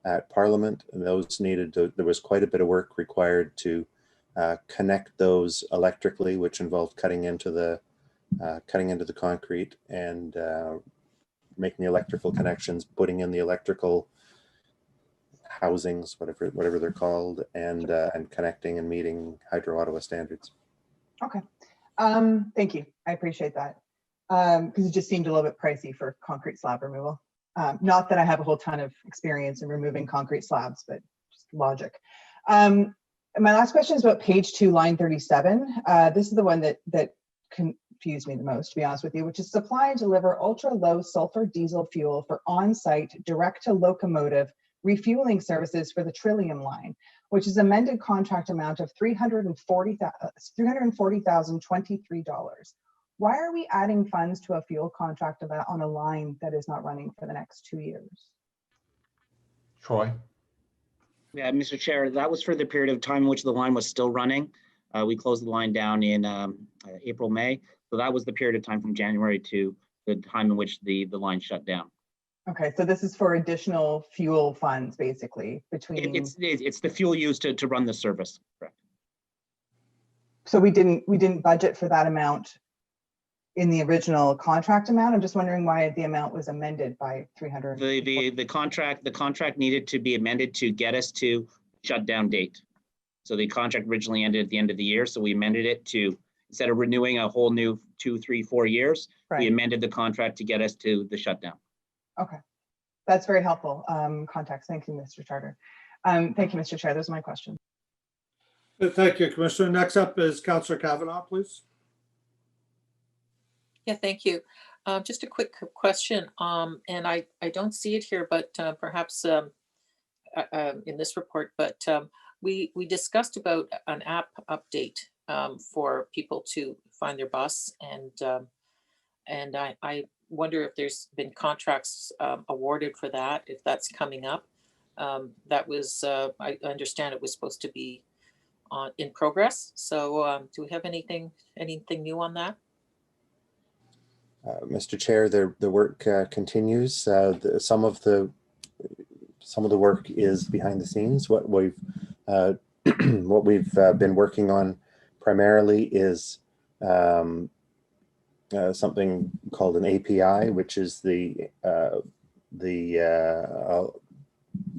at Parliament. And those needed to, there was quite a bit of work required to connect those electrically, which involved cutting into the concrete and making the electrical connections, putting in the electrical housings, whatever they're called, and connecting and meeting Hydro Ottawa standards.
Okay, thank you. I appreciate that, because it just seemed a little bit pricey for concrete slab removal. Not that I have a whole ton of experience in removing concrete slabs, but just logic. My last question is about page 2, line 37. This is the one that confused me the most, to be honest with you, which is supply and deliver ultra low sulfur diesel fuel for on-site direct to locomotive refueling services for the Trillium line, which is amended contract amount of $340,023. Why are we adding funds to a fuel contract on a line that is not running for the next 2 years?
Troy.
Yeah, Mr. Chair, that was for the period of time in which the line was still running. We closed the line down in April, May. So that was the period of time from January to the time in which the line shut down.
Okay, so this is for additional fuel funds, basically, between.
It's the fuel used to run the service, correct?
So we didn't budget for that amount in the original contract amount. I'm just wondering why the amount was amended by 300.
The contract needed to be amended to get us to shutdown date. So the contract originally ended at the end of the year. So we amended it to, instead of renewing a whole new 2, 3, 4 years, right, we amended the contract to get us to the shutdown.
Okay, that's very helpful context. Thank you, Mr. Charter. Thank you, Mr. Chair. Those are my questions.
Thank you, Commissioner. Next up is Councillor Kavanaugh, please.
Yeah, thank you. Just a quick question, and I don't see it here, but perhaps in this report, but we discussed about an app update for people to find their bus, and I wonder if there's been contracts awarded for that, if that's coming up. That was, I understand it was supposed to be in progress. So do we have anything new on that?
Mr. Chair, the work continues. Some of the work is behind the scenes. What we've been working on primarily is something called an API, which is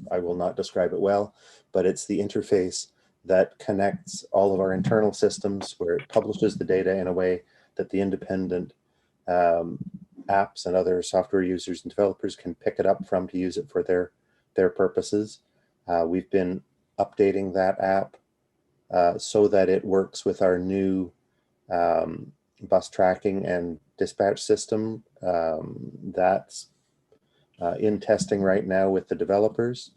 I will not describe it well, but it's the interface that connects all of our internal systems, where it publishes the data in a way that the independent apps and other software users and developers can pick it up from to use it for their purposes. We've been updating that app so that it works with our new bus tracking and dispatch system that's in testing right now with the developers.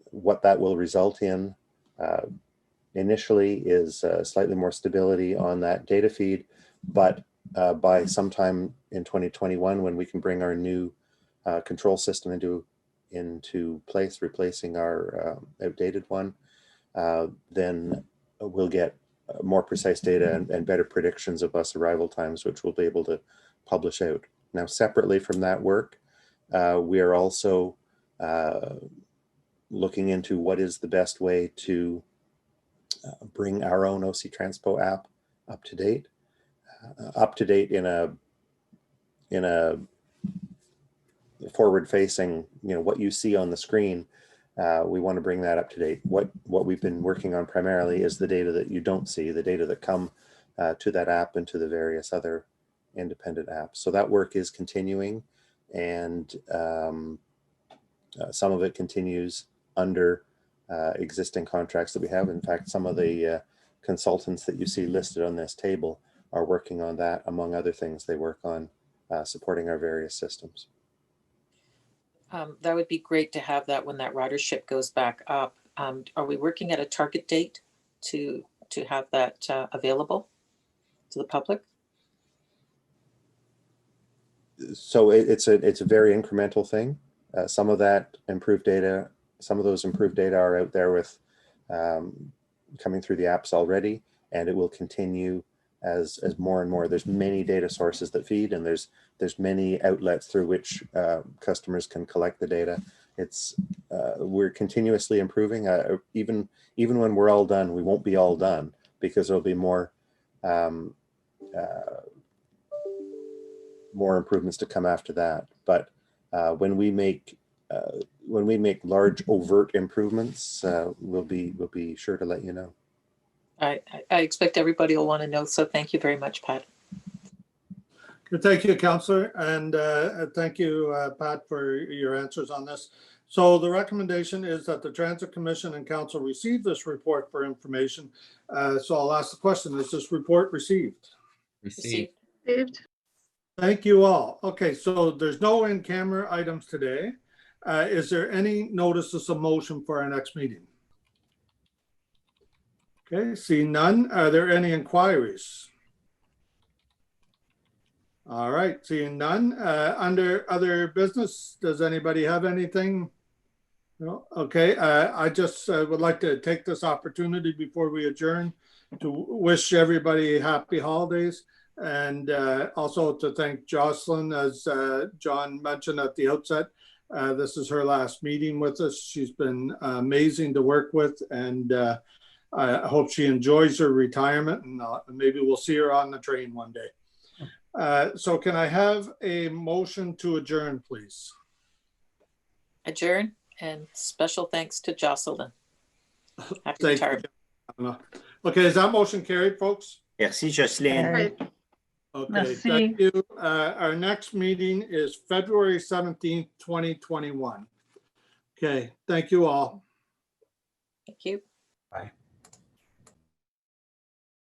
What that will result in initially is slightly more stability on that data feed, but by sometime in 2021, when we can bring our new control system into place, replacing our outdated one, then we'll get more precise data and better predictions of bus arrival times, which we'll be able to publish out. Now, separately from that work, we are also looking into what is the best way to bring our own OC Transpo app up to date in a forward-facing, what you see on the screen. We want to bring that up to date. What we've been working on primarily is the data that you don't see, the data that come to that app and to the various other independent apps. So that work is continuing, and some of it continues under existing contracts that we have. In fact, some of the consultants that you see listed on this table are working on that. Among other things, they work on supporting our various systems.
That would be great to have that when that ridership goes back up. Are we working at a target date to have that available to the public?
So it's a very incremental thing. Some of that improved data, some of those improved data are out there with coming through the apps already, and it will continue as more and more. There's many data sources that feed, and there's many outlets through which customers can collect the data. It's we're continuously improving. Even when we're all done, we won't be all done, because there'll be more improvements to come after that. But when we make large overt improvements, we'll be sure to let you know.
I expect everybody will want to know, so thank you very much, Pat.
Thank you, Councillor, and thank you, Pat, for your answers on this. So the recommendation is that the Transit Commission and Council receive this report for information. So I'll ask the question, is this report received?
Received.
Thank you all. Okay, so there's no in-camera items today. Is there any notices of motion for our next meeting? Okay, see none. Are there any inquiries? All right, seeing none. Under other business, does anybody have anything? No? Okay, I just would like to take this opportunity before we adjourn to wish everybody happy holidays, and also to thank Jocelyn, as John mentioned at the outset. This is her last meeting with us. She's been amazing to work with, and I hope she enjoys her retirement, and maybe we'll see her on the train one day. So can I have a motion to adjourn, please?
Adjourn, and special thanks to Jocelyn. Happy
Thank
retirement.
you. Okay, is that motion carried, folks?
Merci, Jocelyn.
Okay,
Merci.
thank you. Our next meeting is February 17th, 2021. Okay, thank you all.
Thank you.
Bye.